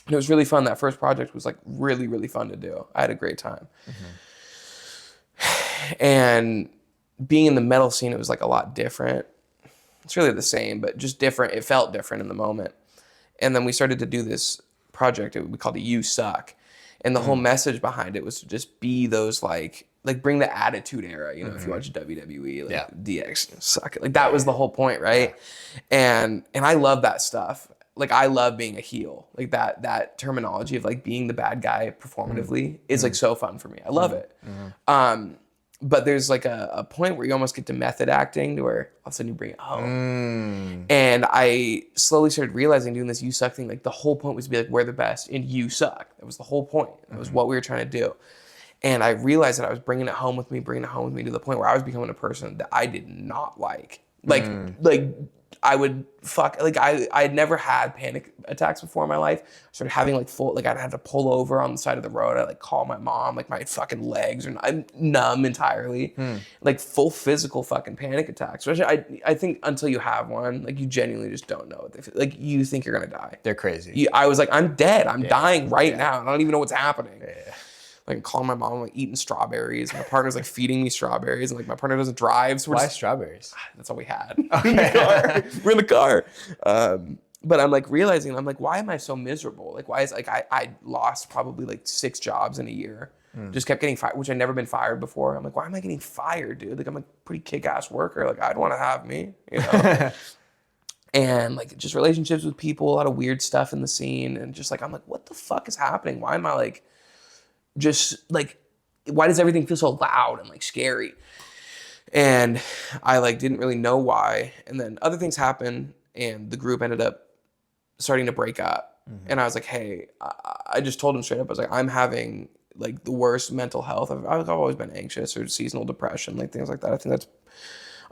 And it was really fun. That first project was like really, really fun to do. I had a great time. And being in the metal scene, it was like a lot different. It's really the same, but just different. It felt different in the moment. And then we started to do this project. We called it You Suck. And the whole message behind it was to just be those like bring the attitude era, you know, if you watch WWE, like DX, suck it. Like that was the whole point, right? And I love that stuff. Like I love being a heel. Like that terminology of like being the bad guy performatively is like so fun for me. I love it. But there's like a point where you almost get to method acting to where all of a sudden you bring it home. And I slowly started realizing doing this You Suck thing, like the whole point was to be like, we're the best and you suck. That was the whole point. That was what we were trying to do. And I realized that I was bringing it home with me to the point where I was becoming a person that I did not like. Like I would I had never had panic attacks before in my life. I started having like full, like I'd have to pull over on the side of the road. I'd like call my mom, like my fucking legs are I'm numb entirely. Like full physical fucking panic attacks. Which I think until you have one, like you genuinely just don't know what they feel. Like you think you're gonna die. They're crazy. I was like, I'm dead. I'm dying right now. I don't even know what's happening. Like calling my mom, like eating strawberries. My partner's like feeding me strawberries, and like my partner doesn't drive. So why strawberries? That's all we had. In the car. We're in the car. But I'm like realizing, I'm like, why am I so miserable? Like, why is like I lost probably like 6 jobs in a year. Just kept getting fired, which I'd never been fired before. I'm like, why am I getting fired, dude? Like I'm a pretty kick-ass worker. Like I'd want to have me, you know. And like just relationships with people, a lot of weird stuff in the scene, and just like I'm like, what the fuck is happening? Why am I like just like, why does everything feel so loud and like scary? And I like didn't really know why. And then other things happened and the group ended up starting to break up. And I was like, hey, I just told him straight up, I was like, I'm having like the worst mental health. I've always been anxious or seasonal depression, like things like that. I think that's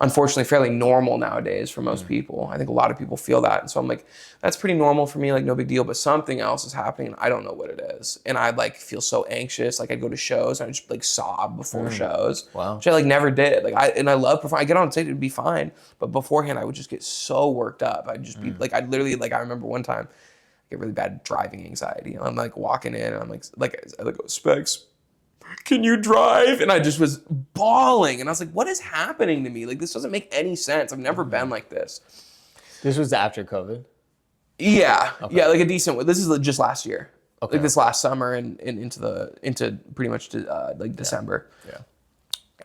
unfortunately fairly normal nowadays for most people. I think a lot of people feel that. And so I'm like, that's pretty normal for me, like no big deal, but something else is happening and I don't know what it is. And I'd like feel so anxious. Like I'd go to shows and I'd just like sob before shows. Wow. Which I like never did. Like I love performing. I get on stage, it'd be fine. But beforehand I would just get so worked up. I'd just be like, I'd literally, like I remember one time I get really bad driving anxiety. And I'm like walking in and I'm like I go, Specs, can you drive? And I just was bawling. And I was like, what is happening to me? Like, this doesn't make any sense. I've never been like this. This was after COVID? Yeah. Okay. Yeah, like a decent one. This is just last year. Okay. Like this last summer and into pretty much like December. Yeah.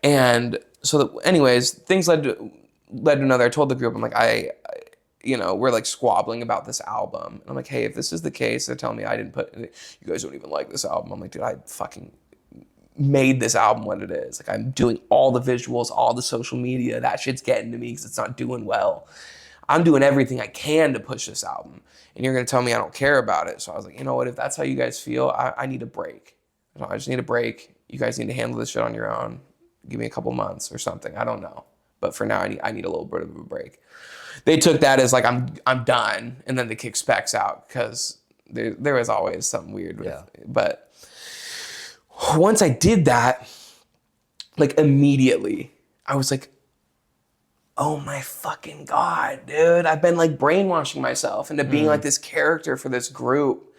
And so anyways, things led to another. I told the group, I'm like, you know, we're like squabbling about this album. And I'm like, hey, if this is the case, they're telling me I didn't put, you guys don't even like this album. I'm like, dude, I fucking made this album what it is. Like I'm doing all the visuals, all the social media. That shit's getting to me because it's not doing well. I'm doing everything I can to push this album. And you're going to tell me I don't care about it. So I was like, you know what? If that's how you guys feel, I need a break. So I just need a break. You guys need to handle this shit on your own. Give me a couple months or something. I don't know. But for now, I need a little bit of a break. They took that as like, I'm done. And then they kicked Specs out because there was always something weird with it. But once I did that, like immediately, I was like, oh my fucking God, dude. I've been like brainwashing myself into being like this character for this group,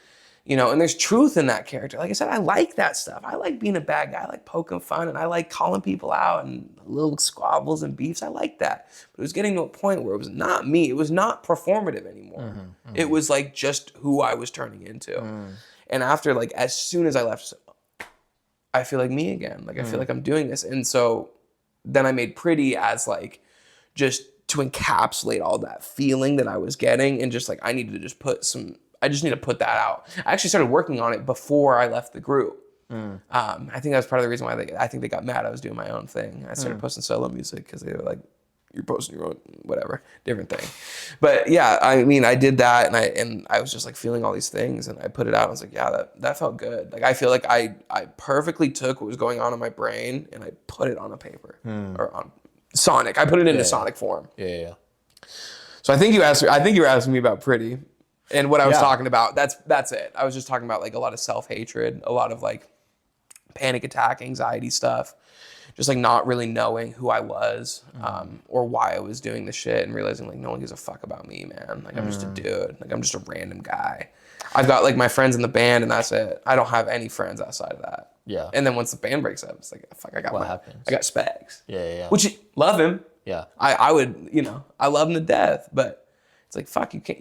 you know, and there's truth in that character. Like I said, I like that stuff. I like being a bad guy. I like poking fun and I like calling people out and little squabbles and beefs. I like that. But it was getting to a point where it was not me. It was not performative anymore. It was like just who I was turning into. And after like, as soon as I left, I feel like me again. Like I feel like I'm doing this. And so then I made Pretty as like, just to encapsulate all that feeling that I was getting and just like, I needed to just I just need to put that out. I actually started working on it before I left the group. I think that was part of the reason why I think they got mad. I was doing my own thing. I started posting solo music because they were like, you're posting your own, whatever, different thing. But yeah, I mean, I did that and I was just like feeling all these things and I put it out. I was like, yeah, that felt good. Like, I feel like I perfectly took what was going on in my brain and I put it on a paper or on Sonic. I put it into Sonic form. Yeah. So I think you were asking me about Pretty and what I was talking about. That's it. I was just talking about like a lot of self-hatred, a lot of like panic attack, anxiety stuff. Just like not really knowing who I was or why I was doing the shit, and realizing like no one gives a fuck about me, man. Like I'm just a dude. Like I'm just a random guy. I've got like my friends in the band and that's it. I don't have any friends outside of that. Yeah. And then once the band breaks up, it's like fuck. I got Spags. Yeah. Which love him. Yeah. I would, I love him to death, but it's like fuck, you can't,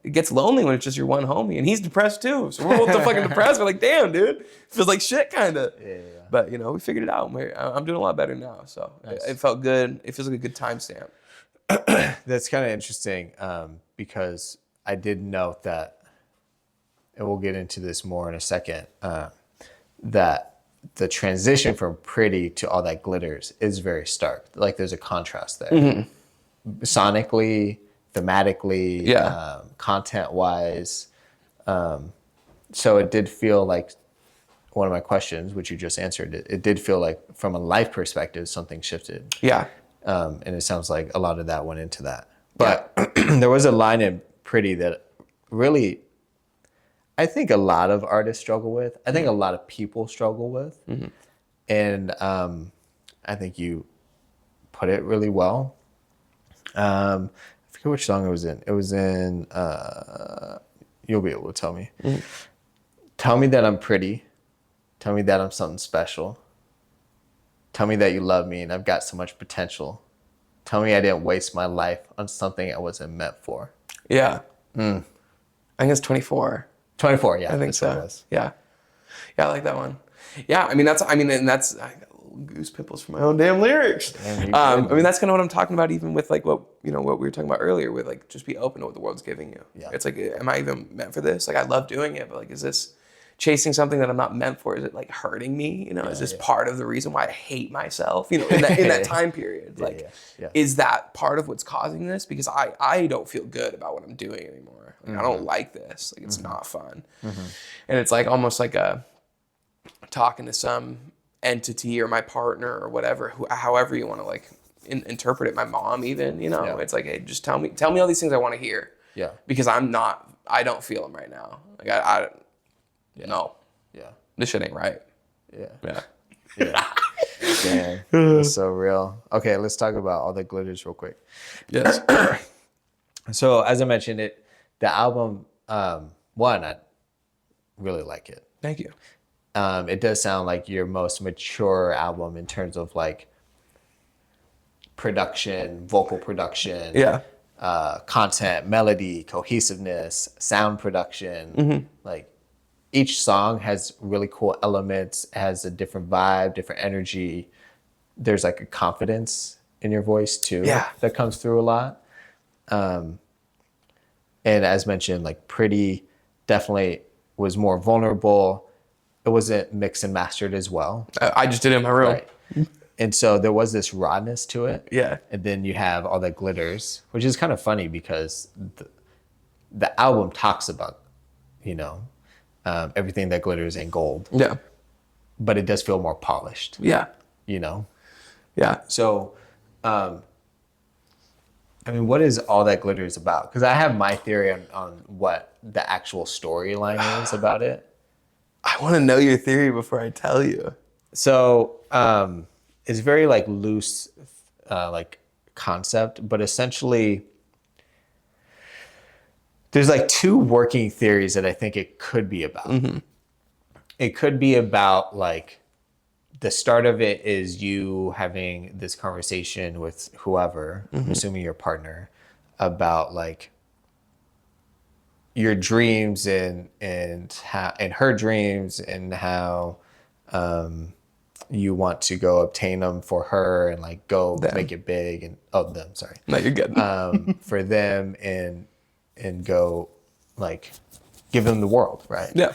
it gets lonely when it's just your one homie, and he's depressed too. So we're both so fucking depressed. We're like, damn, dude, feels like shit, kind of. Yeah. But we figured it out. I'm doing a lot better now, so nice. It felt good. It feels like a good timestamp. That's kind of interesting because I did note that, and we'll get into this more in a second, that the transition from Pretty to All That Glitters is very stark. Like there's a contrast there, sonically, thematically, content-wise. So it did feel like one of my questions, which you just answered, it did feel like from a life perspective, something shifted. Yeah. And it sounds like a lot of that went into that. But there was a line in Pretty that really, I think a lot of artists struggle with. I think a lot of people struggle with. And I think you put it really well. I forget which song it was in. It was in, you'll be able to tell me. Tell me that I'm pretty. Tell me that I'm something special. Tell me that you love me and I've got so much potential. Tell me I didn't waste my life on something I wasn't meant for. Yeah. I think it's 24. 24, yeah. I think so. What it was. Yeah. Yeah, I like that one. Yeah, and that's, I got goose pimples from my own damn lyrics. Damn, that's kind of what I'm talking about, even with like what we were talking about earlier, with like just be open to what the world's giving you. Yeah. It's like, am I even meant for this? Like I love doing it, but like, is this chasing something that I'm not meant for? Is it like hurting me? Is this part of the reason why I hate myself? In that time period, is that part of what's causing this? Because I don't feel good about what I'm doing anymore. Like, I don't like this. Like it's not fun. And it's like almost like talking to some entity or my partner or whatever, however you want to like interpret it. My mom, even, it's like, hey, just tell me all these things I want to hear. Yeah. Because I don't feel them right now. Like no. Yeah. This shit ain't right. Yeah. Damn. That's so real. Okay, let's talk about All the Glitters real quick. Yes. So as I mentioned, the album, one, I really like it. Thank you. It does sound like your most mature album in terms of like production, vocal production, content, melody, cohesiveness, sound production. Like each song has really cool elements, has a different vibe, different energy. There's like a confidence in your voice too that comes through a lot. And as mentioned, like Pretty definitely was more vulnerable. It wasn't mixed and mastered as well. I just did it in my room. Right. And so there was this rawness to it. Yeah. And then you have All That Glitters, which is kind of funny because the album talks about, everything that glitters ain't gold. Yeah. But it does feel more polished. Yeah. Yeah. So, what is All That Glitters about? Because I have my theory on what the actual storyline is about it. I want to know your theory before I tell you. So it's very like loose, like concept, but essentially there's like two working theories that I think it could be about. It could be about like the start of it is you having this conversation with whoever, I'm assuming your partner, about like your dreams and how, and her dreams, and how you want to go obtain them for her and like go make it big, and them, sorry. No, you're good. For them and go like give them the world, right? Yeah.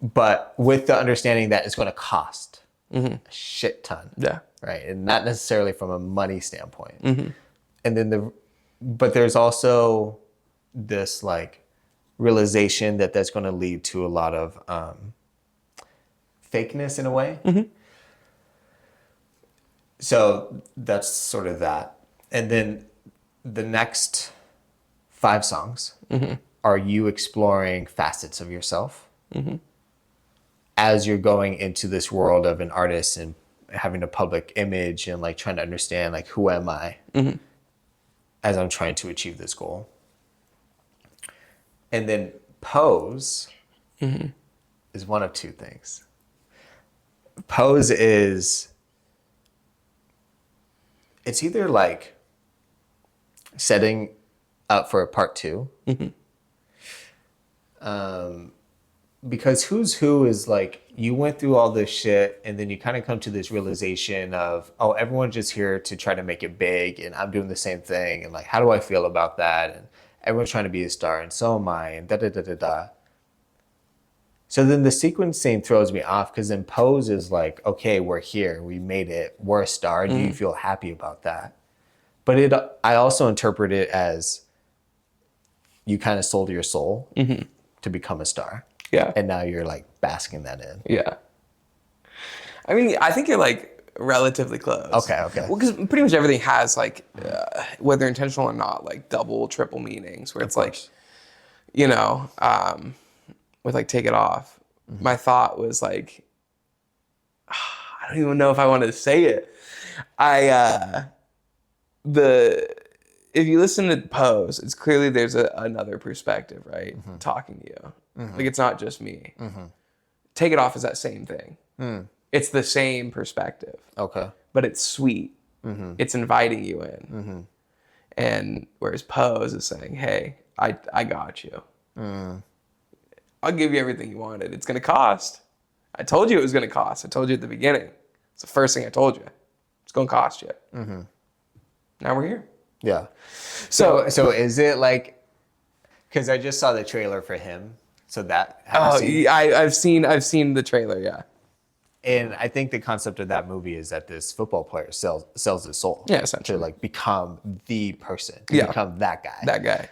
But with the understanding that it's going to cost a shit ton. Yeah. Right. And not necessarily from a money standpoint. And then but there's also this like realization that that's going to lead to a lot of fakeness in a way. So that's sort of that. And then the next 5 songs are you exploring facets of yourself. as you're going into this world of an artist and having a public image and like trying to understand like who am I as I'm trying to achieve this goal. And then pose is one of two things. Pose is, it's either like setting up for a part 2. Because Who's Who is like, you went through all this shit and then you kind of come to this realization of, oh, everyone's just here to try to make it big and I'm doing the same thing. And like, how do I feel about that? And everyone's trying to be a star and so am I and da-da-da-da-da. So then the sequencing throws me off because then Pose is like, okay, we're here. We made it. We're a star. Do you feel happy about that? But I also interpret it as you kind of sold your soul to become a star. Yeah. And now you're like basking that in. Yeah. I mean, I think you're like relatively close. Okay. Well, because pretty much everything has like, whether intentional or not, like double, triple meanings where it's like, you know, with like Take It Off, my thought was like, I don't even know if I wanted to say it. If you listen to Pose, it's clearly there's another perspective, right? Talking to you. Like it's not just me. Take It Off is that same thing. It's the same perspective. Okay. But it's sweet. It's inviting you in. And whereas Pose is saying, hey, I got you. I'll give you everything you wanted. It's going to cost. I told you it was going to cost. I told you at the beginning. It's the first thing I told you. It's going to cost you. Now we're here. Yeah. So is it like, because I just saw the trailer for him. So that. I've seen the trailer. Yeah. And I think the concept of that movie is that this football player sells his soul. Yeah, essentially. To like become the person. Yeah. Become that guy. That guy.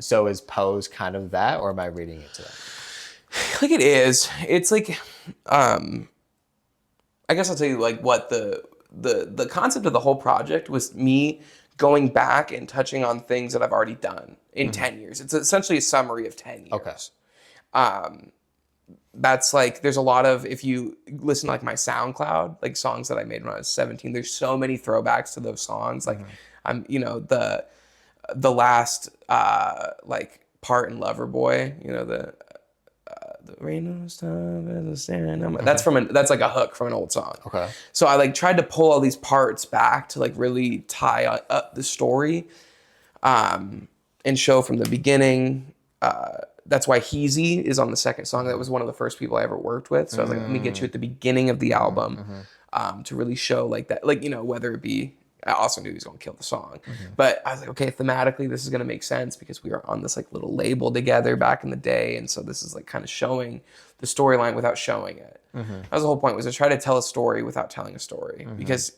So is Pose kind of that, or am I reading it to that? Like it is. It's like, I guess I'll tell you like what the concept of the whole project was me going back and touching on things that I've already done in 10 years. It's essentially a summary of 10 years. Okay. That's like, there's a lot of, if you listen to like my SoundCloud, like songs that I made when I was 17, there's so many throwbacks to those songs. Like I'm, you know, the last like part in Loverboy, you know, the rain on stop as a staring. That's that's like a hook from an old song. Okay. So I like tried to pull all these parts back to like really tie up the story, and show from the beginning. That's why Heezy is on the second song. That was one of the first people I ever worked with. So I was like, let me get you at the beginning of the album, to really show like that, like, you know, whether it be, I also knew he was going to kill the song, but I was like, okay, thematically, this is going to make sense because we were on this like little label together back in the day. And so this is like kind of showing the storyline without showing it. That was the whole point, was to try to tell a story without telling a story. Because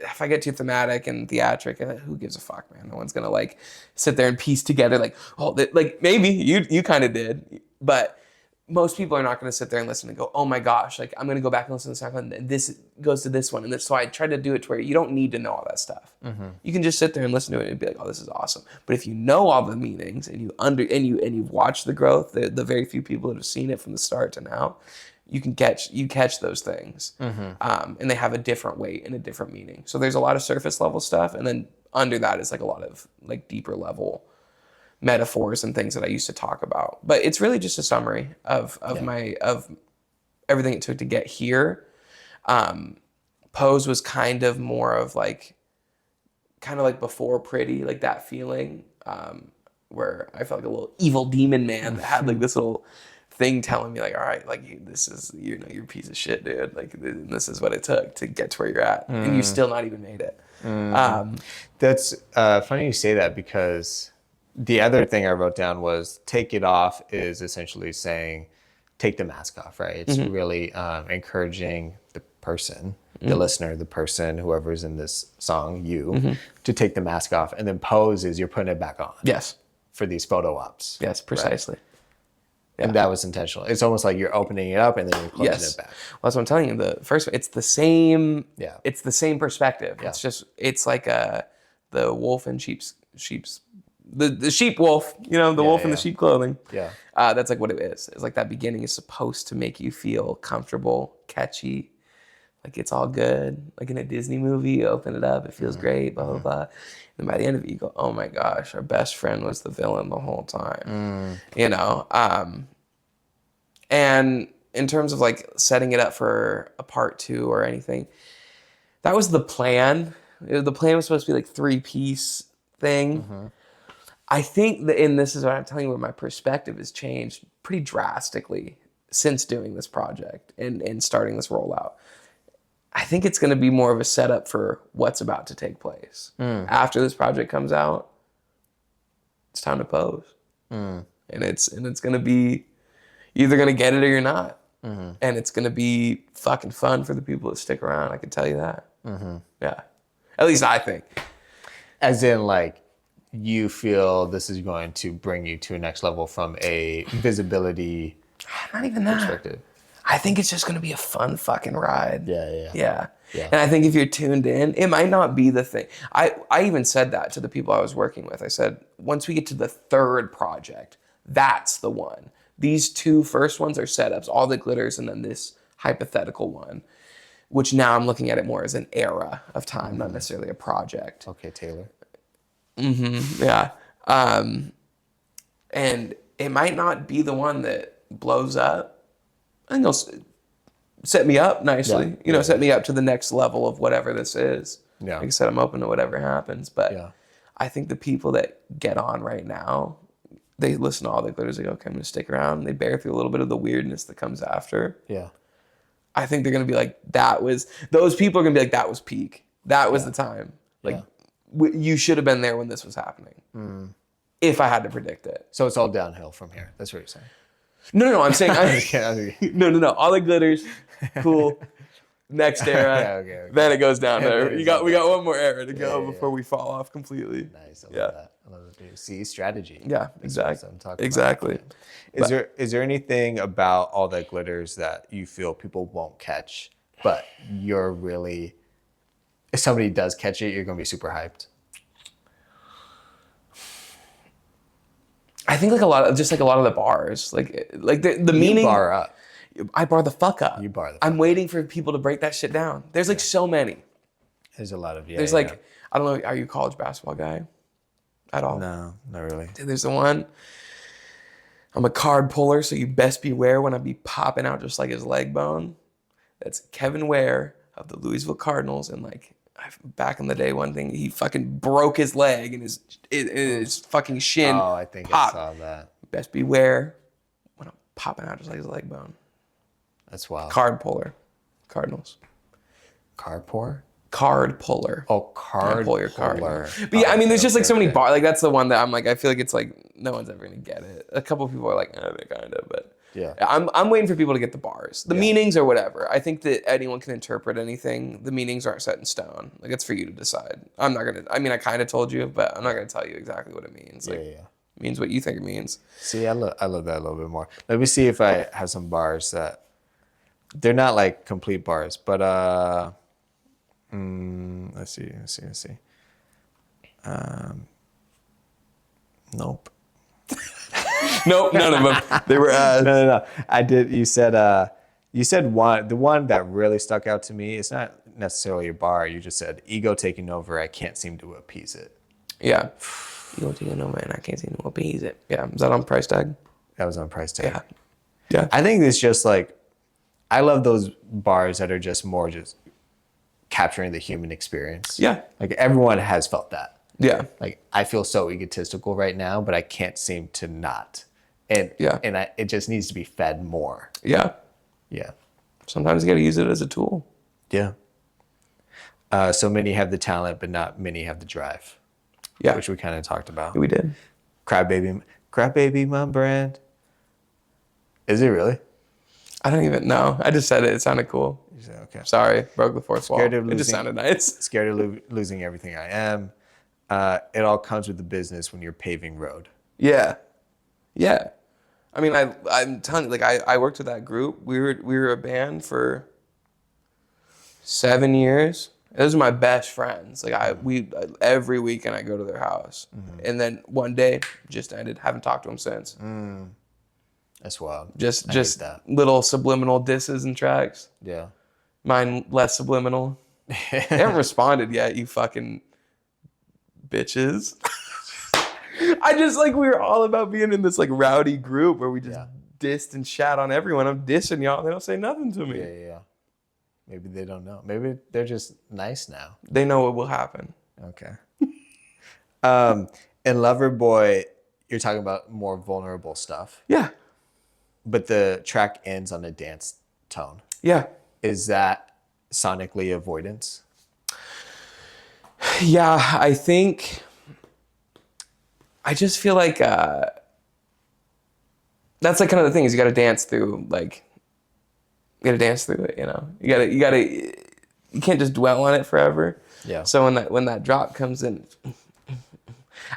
if I get too thematic and theatric, who gives a fuck, man? No one's going to like sit there and piece together like, oh, like maybe you kind of did, but most people are not going to sit there and listen and go, oh my gosh, like I'm going to go back and listen to the song and this goes to this one. And this, so I tried to do it to where you don't need to know all that stuff. You can just sit there and listen to it and be like, oh, this is awesome. But if you know all the meanings and you've watched the growth, the very few people that have seen it from the start to now, you catch those things. And they have a different weight and a different meaning. So there's a lot of surface level stuff. And then under that is like a lot of like deeper level metaphors and things that I used to talk about. But it's really just a summary of everything it took to get here. Pose was kind of more of like, before Pretty, like that feeling, where I felt like a little evil demon man that had like this little thing telling me like, all right, like this is, you know, you're a piece of shit, dude. Like this is what it took to get to where you're at. And you still not even made it. That's funny you say that, because the other thing I wrote down was Take It Off is essentially saying take the mask off, right? It's really encouraging the person, the listener, the person, whoever's in this song, you, to take the mask off. And then Pose is you're putting it back on. Yes. For these photo ops. Yes, precisely. Right? Yeah. And that was intentional. It's almost like you're opening it up and then you're closing it back. Well, that's what I'm telling you. The first one, it's the same. Yeah. It's the same perspective. Yeah. It's like the wolf in sheep's the sheep wolf, the wolf in the sheep clothing. Yeah. That's like what it is. It's like that beginning is supposed to make you feel comfortable, catchy, like it's all good. Like in a Disney movie, you open it up, it feels great, blah, blah, blah. And by the end of it, you go, oh my gosh, our best friend was the villain the whole time. And in terms of like setting it up for a part 2 or anything, that was the plan. The plan was supposed to be like 3-piece thing. I think that, and this is what I'm telling you, where my perspective has changed pretty drastically since doing this project and starting this rollout. I think it's going to be more of a setup for what's about to take place. After this project comes out, it's time to pose. And it's going to be, you're either going to get it or you're not. And it's going to be fucking fun for the people that stick around. I can tell you that. Yeah. At least I think. As in, like, you feel this is going to bring you to a next level from a visibility not even that perspective. I think it's just going to be a fun fucking ride. Yeah. And I think if you're tuned in, it might not be the thing. I even said that to the people I was working with. I said, once we get to the 3rd project, that's the one. These 2 first ones are setups, all the glitters, and then this hypothetical one, which now I'm looking at it more as an era of time, not necessarily a project. Okay, Taylor. Yeah. And it might not be the one that blows up. I think it'll set me up nicely, set me up to the next level of whatever this is. Yeah. Like I said, I'm open to whatever happens, but I think the people that get on right now, they listen to all the glitters, they go, okay, I'm going to stick around. They bear through a little bit of the weirdness that comes after. Yeah. I think they're going to be like, those people are going to be like, that was peak. That was the time. Like, you should have been there when this was happening. If I had to predict it. So it's all downhill from here. That's what you're saying. No, I'm saying, no. All the glitters, cool. Next era. Okay. Then it goes down there. We got one more era to go before we fall off completely. Nice. I love that. I love it. See, strategy. Yeah, exactly. That's what I'm talking exactly. About. Is there anything about all that glitters that you feel people won't catch, but you're really, if somebody does catch it, you're gonna be super hyped? I think like a lot of the bars, like the meaning. You bar up. I bar the fuck up. You bar the fuck I'm waiting for people to break that shit down. There's like so many. There's a lot of There's I don't know. Are you a college basketball guy? At all? No, not really. Dude, there's the one. I'm a card puller, so you best beware when I be popping out just like his leg bone. That's Kevin Ware of the Louisville Cardinals, and like back in the day, one thing he fucking broke his leg and his fucking shin. Oh, I think popped. I saw that. Best beware when I'm popping out just like his leg bone. That's wild. Card puller, Cardinals. Card pour? Card puller. Oh, card pull your puller. Card. But yeah, I mean, there's just like so many bars. Like that's the one that I'm like, I feel like it's like no one's ever gonna get it. A couple of people are like, they kind of, but yeah. I'm waiting for people to get the bars, the meanings or whatever. I think that anyone can interpret anything. The meanings aren't set in stone. Like it's for you to decide. I'm not gonna. I mean, I kind of told you, but I'm not gonna tell you exactly what it means. Like, It means what you think it means. See, I love that a little bit more. Let me see if I have some bars that they're not like complete bars, but let's see. Nope. Nope, none of them. They were No. I did. You said one. The one that really stuck out to me. It's not necessarily a bar. You just said ego taking over. I can't seem to appease it. Yeah. Ego taking over, and I can't seem to appease it. Yeah. Is that on price tag? That was on price tag. Yeah. I think it's just like, I love those bars that are just more just capturing the human experience. Yeah. Like everyone has felt that. Yeah. Like I feel so egotistical right now, but I can't seem to not. And it just needs to be fed more. Yeah. Yeah. Sometimes you got to use it as a tool. Yeah. So many have the talent, but not many have the drive. Yeah. Which we kind of talked about. We did. Crybaby, my brand. Is it really? I don't even know. I just said it. It sounded cool. You said, okay. Sorry. Broke the fourth wall. It just sounded nice. Scared of losing everything I am. It all comes with the business when you're paving road. Yeah. Yeah. I mean, I'm telling you, like, I worked with that group. We were a band for 7 years, Those are my best friends. Like we every weekend I go to their house, and then one day just ended. Haven't talked to them since. That's wild. Just little subliminal disses and tracks. Yeah. Mine less subliminal. They haven't responded yet. You fucking bitches. I just like we were all about being in this like rowdy group where we just dissed and shat on everyone. I'm dissing y'all. They don't say nothing to me. Yeah. Maybe they don't know. Maybe they're just nice now. They know what will happen. Okay. In Loverboy, you're talking about more vulnerable stuff. Yeah. But the track ends on a dance tone. Yeah. Is that sonically avoidance? Yeah, I just feel like that's like kind of the thing is you got to dance through like. You gotta dance through it, you know. You can't just dwell on it forever. Yeah. So when that drop comes in,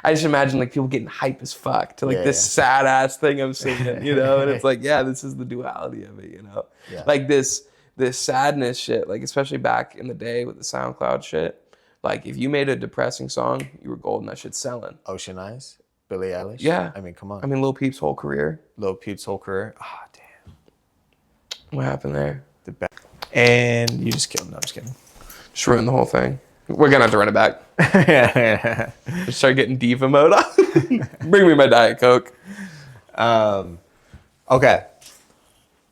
I just imagine like people getting hype as fuck to like this sad ass thing I'm singing, you know. And it's like, yeah, this is the duality of it, you know. Yeah. Like this sadness shit, like especially back in the day with the SoundCloud shit. Like if you made a depressing song, you were golden. That shit's selling. Ocean Eyes, Billie Eilish. Yeah. I mean, come on. I mean, Lil Peep's whole career. Lil Peep's whole career. Ah, damn. What happened there? And you just killed him. No, I'm just kidding. Just ruined the whole thing. We're gonna have to run it back. Just start getting diva mode on. Bring me my Diet Coke. Okay.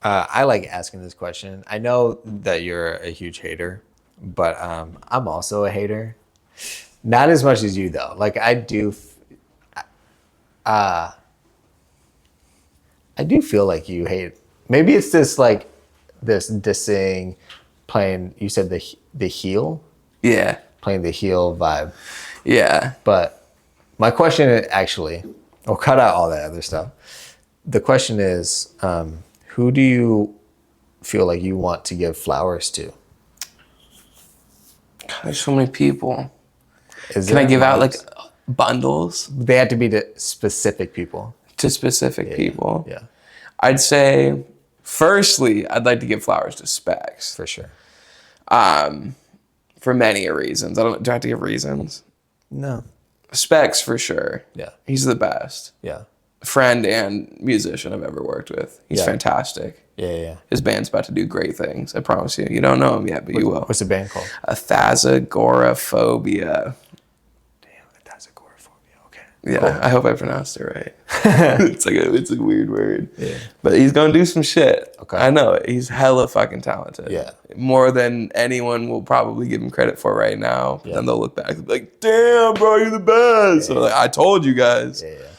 I like asking this question. I know that you're a huge hater, but I'm also a hater. Not as much as you though. Like I do feel like you hate. Maybe it's this like this dissing, playing. You said the heel. Yeah. Playing the heel vibe. Yeah. But my question is actually, we'll cut out all that other stuff. The question is, who do you feel like you want to give flowers to? There's so many people. Can I give out like bundles? They have to be to specific people. To specific people. Yeah. I'd say, firstly, I'd like to give flowers to Specs. For sure. For many reasons. Do I have to give reasons? No. Specs for sure. Yeah. He's the best. Yeah. Friend and musician I've ever worked with. He's fantastic. Yeah. His band's about to do great things. I promise you. You don't know him yet, but you will. What's the band called? Athazagoraphobia. Damn, Athazagoraphobia. Okay. Yeah, cool. I hope I pronounced it right. It's a weird word. Yeah. But he's gonna do some shit. Okay. I know it. He's hella fucking talented. Yeah. More than anyone will probably give him credit for right now. Yeah. Then they'll look back and be like, damn, bro, you're the best. So like, I told you guys. Yeah.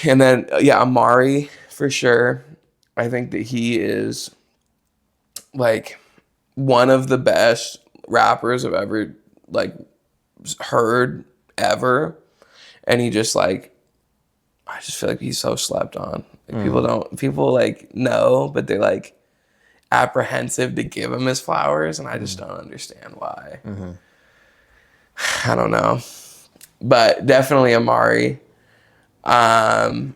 And then Amari for sure. I think that he is like one of the best rappers I've ever like heard ever. And he just like, I just feel like he's so slept on. Like, people like know, but they're like apprehensive to give him his flowers. And I just don't understand why. I don't know. But definitely Amari. Saint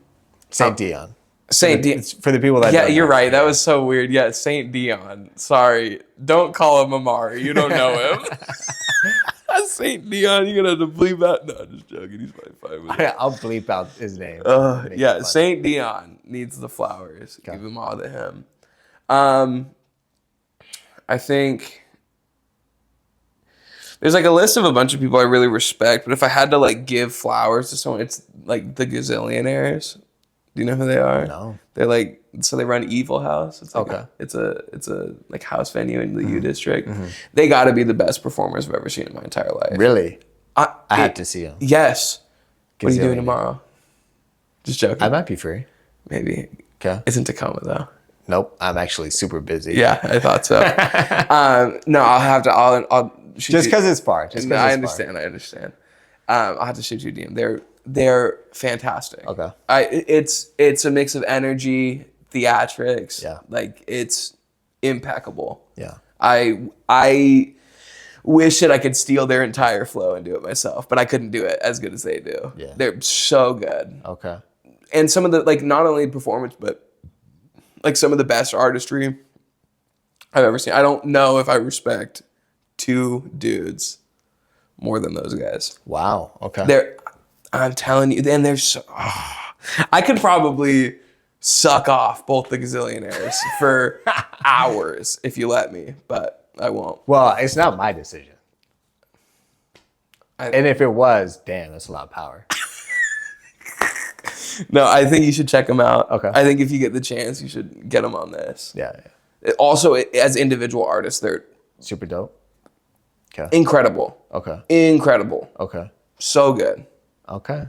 Dion. Saint Dion. For the people that Yeah, don't you're know. right. That was so weird. Yeah, Saint Dion. Sorry. Don't call him Amari. You don't know him. Saint Dion, you're going to have to bleep out. No, I'm just joking. He's probably fine with it. I'll bleep out his name. Yeah, Saint Dion needs the flowers. Okay. Give them all to him. I think there's like a list of a bunch of people I really respect, but if I had to like give flowers to someone, it's like the Gazillionaires. Do you know who they are? No. They're like, so they run Evil House. It's like Okay. it's a like house venue in the U District. They got to be the best performers I've ever seen in my entire life. Really? I I had to see him. Yes. What are you doing Gazillion. tomorrow? Just joking. I might be free. Maybe. Okay. It's in Tacoma though. Nope. I'm actually super busy. Yeah, I thought so. No, I'll have to. I'll shoot Just you- because it's far. Just 'cause I it's understand. I understand. I'll have to shoot you a DM. They're fantastic. Okay. It's a mix of energy, theatrics. Yeah. Like it's impeccable. Yeah. I wish that I could steal their entire flow and do it myself, but I couldn't do it as good as they do. Yeah. They're so good. Okay. And some of the like not only performance, but like some of the best artistry I've ever seen. I don't know if I respect 2 dudes more than those guys. Wow. Okay. I'm telling you, and they're so. I could probably suck off both the gazillionaires for hours if you let me, but I won't. Well, it's not my decision. And if it was, damn, that's a lot of power. No, I think you should check them out. Okay. I think if you get the chance, you should get them on this. Yeah. Also, as individual artists, they're Super dope. Okay. incredible. Okay. Incredible. Okay. So good. Okay.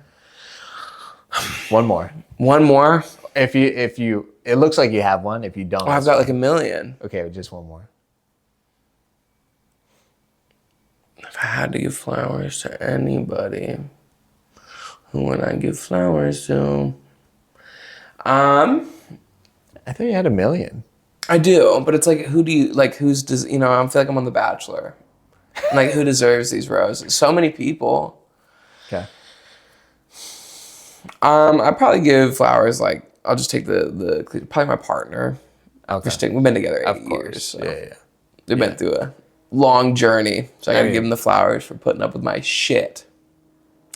One more. One more. If you, it looks like you have one. If you don't, I've got like a million. Okay, just one more. If I had to give flowers to anybody, who would I give flowers to? I thought you had a million. I do, but it's like, who do you like? Who's does you know? I feel like I'm on The Bachelor. Like, who deserves these roses? So many people. Okay. I'd probably give flowers. Like, I'll just take the probably my partner. Okay. We've been together 8 Of course. years. So Yeah. We've been through a long journey, so I gotta give him the flowers for putting up with my shit.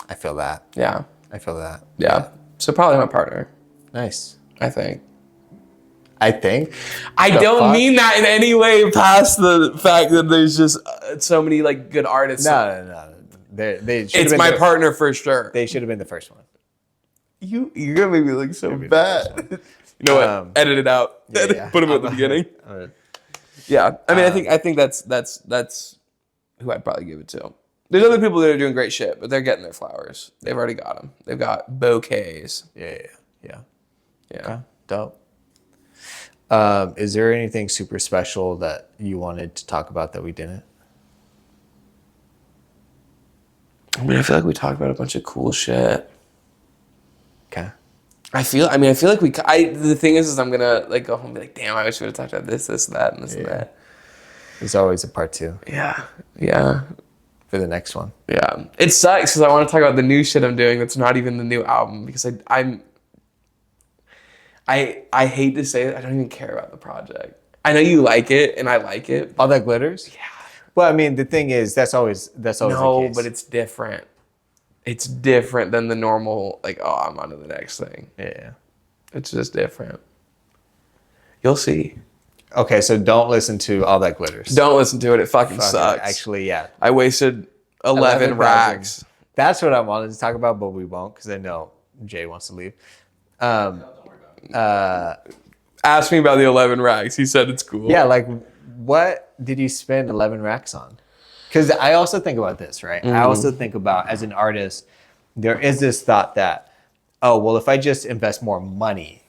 I feel that. Yeah. I feel that. Yeah. So probably my partner. Nice. I think. I think. I don't mean that in any way past the fact that there's just so many like good artists. No. They should It's my partner for sure. They should have been the first one. You're gonna make me look so bad. You know what? Edit it out. Yeah. Put him at the beginning. Yeah. I mean, I think that's who I'd probably give it to. There's other people that are doing great shit, but they're getting their flowers. They've already got them. They've got bouquets. Yeah. Yeah. Dope. Is there anything super special that you wanted to talk about that we didn't? I mean, I feel like we talked about a bunch of cool shit. Okay. I feel like the thing is I'm gonna like go home and be like, damn, I wish we would have talked about this, that, and this and that. There's always a part 2. Yeah. For the next one. Yeah. It sucks because I want to talk about the new shit I'm doing that's not even the new album because I hate to say it, I don't even care about the project. I know you like it and I like it. All that glitters? Yeah. Well, I mean, the thing is, that's always the case. But it's different. It's different than the normal, like, oh, I'm on to the next thing. Yeah. It's just different. You'll see. Okay, so don't listen to All That Glitters. Don't listen to it. It fucking sucks. Actually, yeah. I wasted 11 racks. That's what I wanted to talk about, but we won't because I know Jay wants to leave. Ask me about the 11 racks. He said it's cool. Yeah, like, what did you spend 11 racks on? Because I also think about this, right? I also think about, as an artist, there is this thought that, oh, well, if I just invest more money,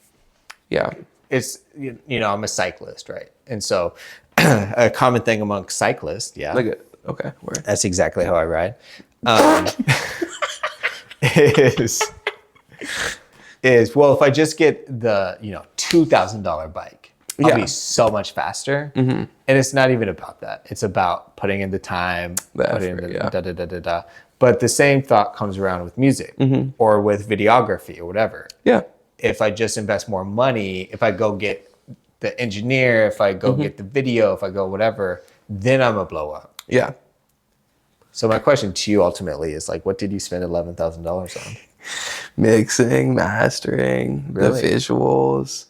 it's, I'm a cyclist, right? And so a common thing among cyclists, Okay, where? That's exactly how I ride, is, well, if I just get the, $2,000 bike, I'll be so much faster. And it's not even about that. It's about putting in the time, putting in the But the same thought comes around with music or with videography or whatever. Yeah. If I just invest more money, if I go get the engineer, if I go get the video, if I go whatever, then I'm a blow up. Yeah. So my question to you ultimately is like, what did you spend $11,000 on? Mixing, mastering, the visuals.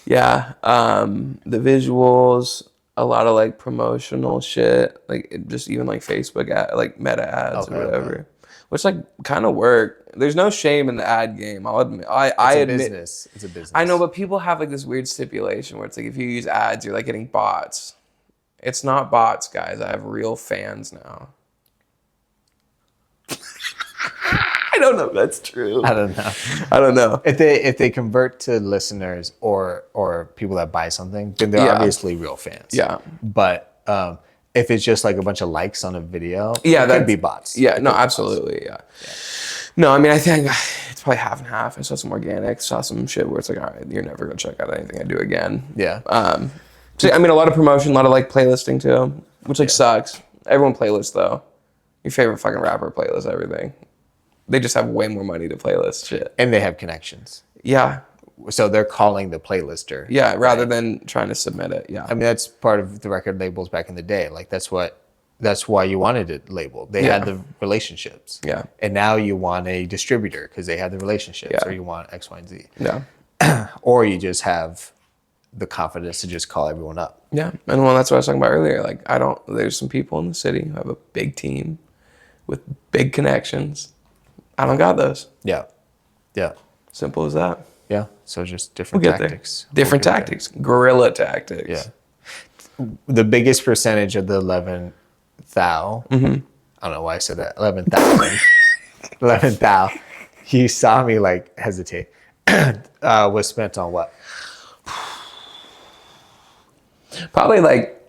Yeah, the visuals, a lot of like promotional shit, like just even like Facebook like meta ads or whatever, which like kind of work. There's no shame in the ad game. I'll admit. It's a business. I know, but people have like this weird stipulation where it's like if you use ads, you're like getting bots. It's not bots, guys. I have real fans now. I don't know if that's true. I don't know. If they convert to listeners or people that buy something, then they're obviously real fans. Yeah. But if it's just like a bunch of likes on a video, it could be bots. Yeah, no, absolutely, yeah. No, I mean, I think it's probably half and half. I saw some organic, saw some shit where it's like, all right, you're never gonna check out anything I do again. Yeah. So I mean, a lot of promotion, a lot of like playlisting too, which like sucks. Everyone playlists though. Your favorite fucking rapper playlists everything. They just have way more money to playlist shit. And they have connections. Yeah. So they're calling the playlister. Yeah, rather than trying to submit it. Yeah. I mean, that's part of the record labels back in the day. Like, that's what that's why you wanted it labeled. They had the relationships. Yeah. And now you want a distributor because they had the relationships, Yeah. or you want X, Y, and Z. Yeah. Or you just have the confidence to just call everyone up. Yeah. And well, that's what I was talking about earlier. Like, there's some people in the city who have a big team with big connections. I don't got those. Yeah. Yeah. Simple as that. Yeah. So just different We'll get tactics. there. Different tactics. Guerrilla tactics. Yeah. The biggest percentage of the 11 thou, I don't know why I said that, 11,000, 11 thou, he saw me like hesitate, was spent on what? Probably like,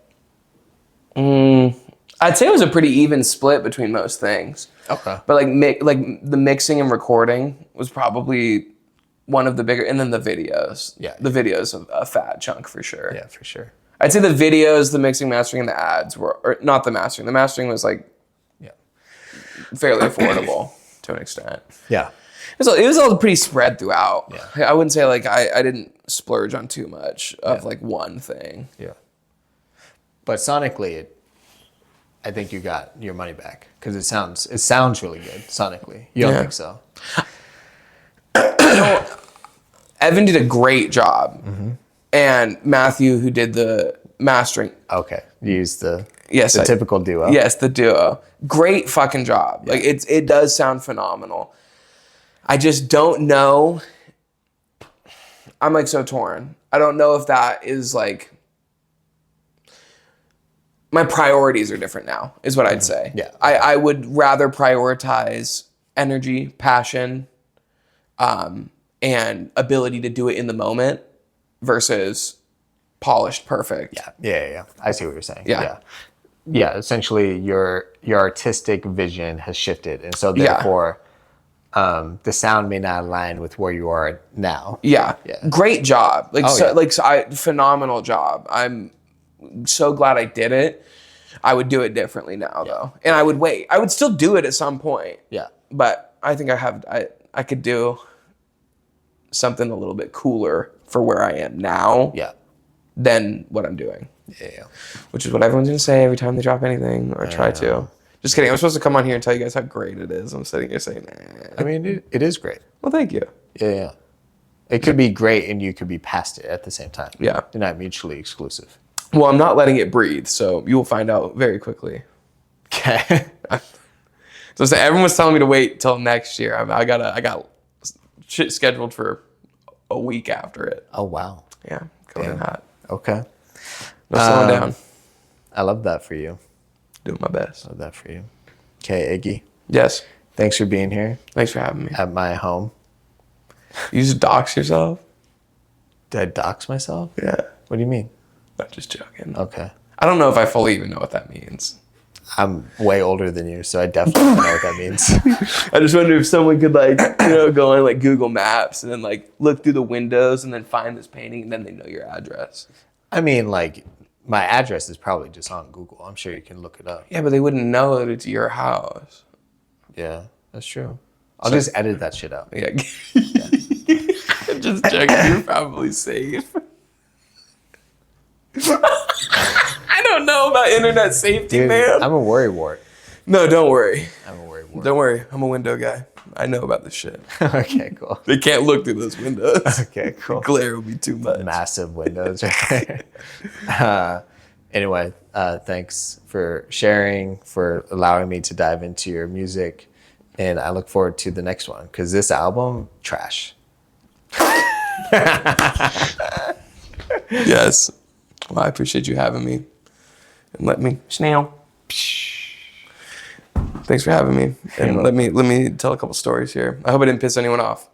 I'd say it was a pretty even split between most things. Okay. But like the mixing and recording was probably one of the bigger, and then the videos. Yeah. The videos, a fat chunk for sure. Yeah, for sure. I'd say the videos, the mixing, mastering, and the ads were, or not the mastering. The mastering was like, fairly affordable to an extent. Yeah. It was all pretty spread throughout. Yeah. I wouldn't say like I didn't splurge on too much of like one thing. Yeah. But sonically, I think you got your money back because it sounds really good sonically. You don't think so? Evan did a great job, and Matthew, who did the mastering. Okay, you used the Yes, typical duo. Yes, the duo. Great fucking job. Yeah. Like it does sound phenomenal. I just don't know. I'm like so torn. I don't know if that is like my priorities are different now, is what I'd say. Yeah. I would rather prioritize energy, passion, and ability to do it in the moment versus polished perfect. Yeah. I see what you're saying. Yeah. Yeah. Essentially, your artistic vision has shifted, and so therefore, the sound may not align with where you are now. Yeah. Great job. Phenomenal job. I'm so glad I did it. I would do it differently now though. And I would wait. I would still do it at some point. Yeah. But I think I could do something a little bit cooler for where I am now. Yeah. Than what I'm doing. Yeah. Which is what everyone's gonna say every time they drop anything or try to. Just kidding. I'm supposed to come on here and tell you guys how great it is. I'm sitting here saying, nah. I mean, it is great. Well, thank you. Yeah. It could be great and you could be past it at the same time. Yeah. They're not mutually exclusive. Well, I'm not letting it breathe, so you will find out very quickly. Okay. So everyone's telling me to wait till next year. I got shit scheduled for a week after it. Oh, wow. Yeah, going in hot. Okay. No slowing down. I love that for you. Doing my best. Love that for you. Okay, Iggy. Yes. Thanks for being here Thanks for having me. at my home. You just dox yourself? Did I dox myself? Yeah. What do you mean? I'm just joking. Okay. I don't know if I fully even know what that means. I'm way older than you, so I definitely don't know what that means. I just wonder if someone could go on like Google Maps and then like look through the windows and then find this painting and then they know your address. I mean, like, my address is probably just on Google. I'm sure you can look it up. Yeah, but they wouldn't know that it's your house. Yeah, that's true. I'll just edit that shit out. Yeah. Just checking. You're probably safe. I don't know about internet safety, Dude, man. I'm a worrywart. No, don't worry. I'm a worrywart. Don't worry. I'm a window guy. I know about this shit. Okay, cool. They can't look through those windows. Okay, cool. Glare will be too much. Massive windows right there. Anyway, thanks for sharing, for allowing me to dive into your music. And I look forward to the next one because this album, trash. Yes. Well, I appreciate you having me and let me snail. Thanks for having me. And let me tell a couple stories here. I hope I didn't piss anyone off.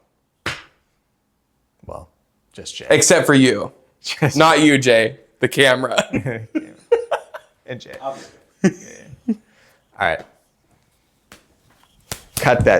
Well, just Jay. Except for you. Not you, Jay. The camera. And Jay. All right. Cut that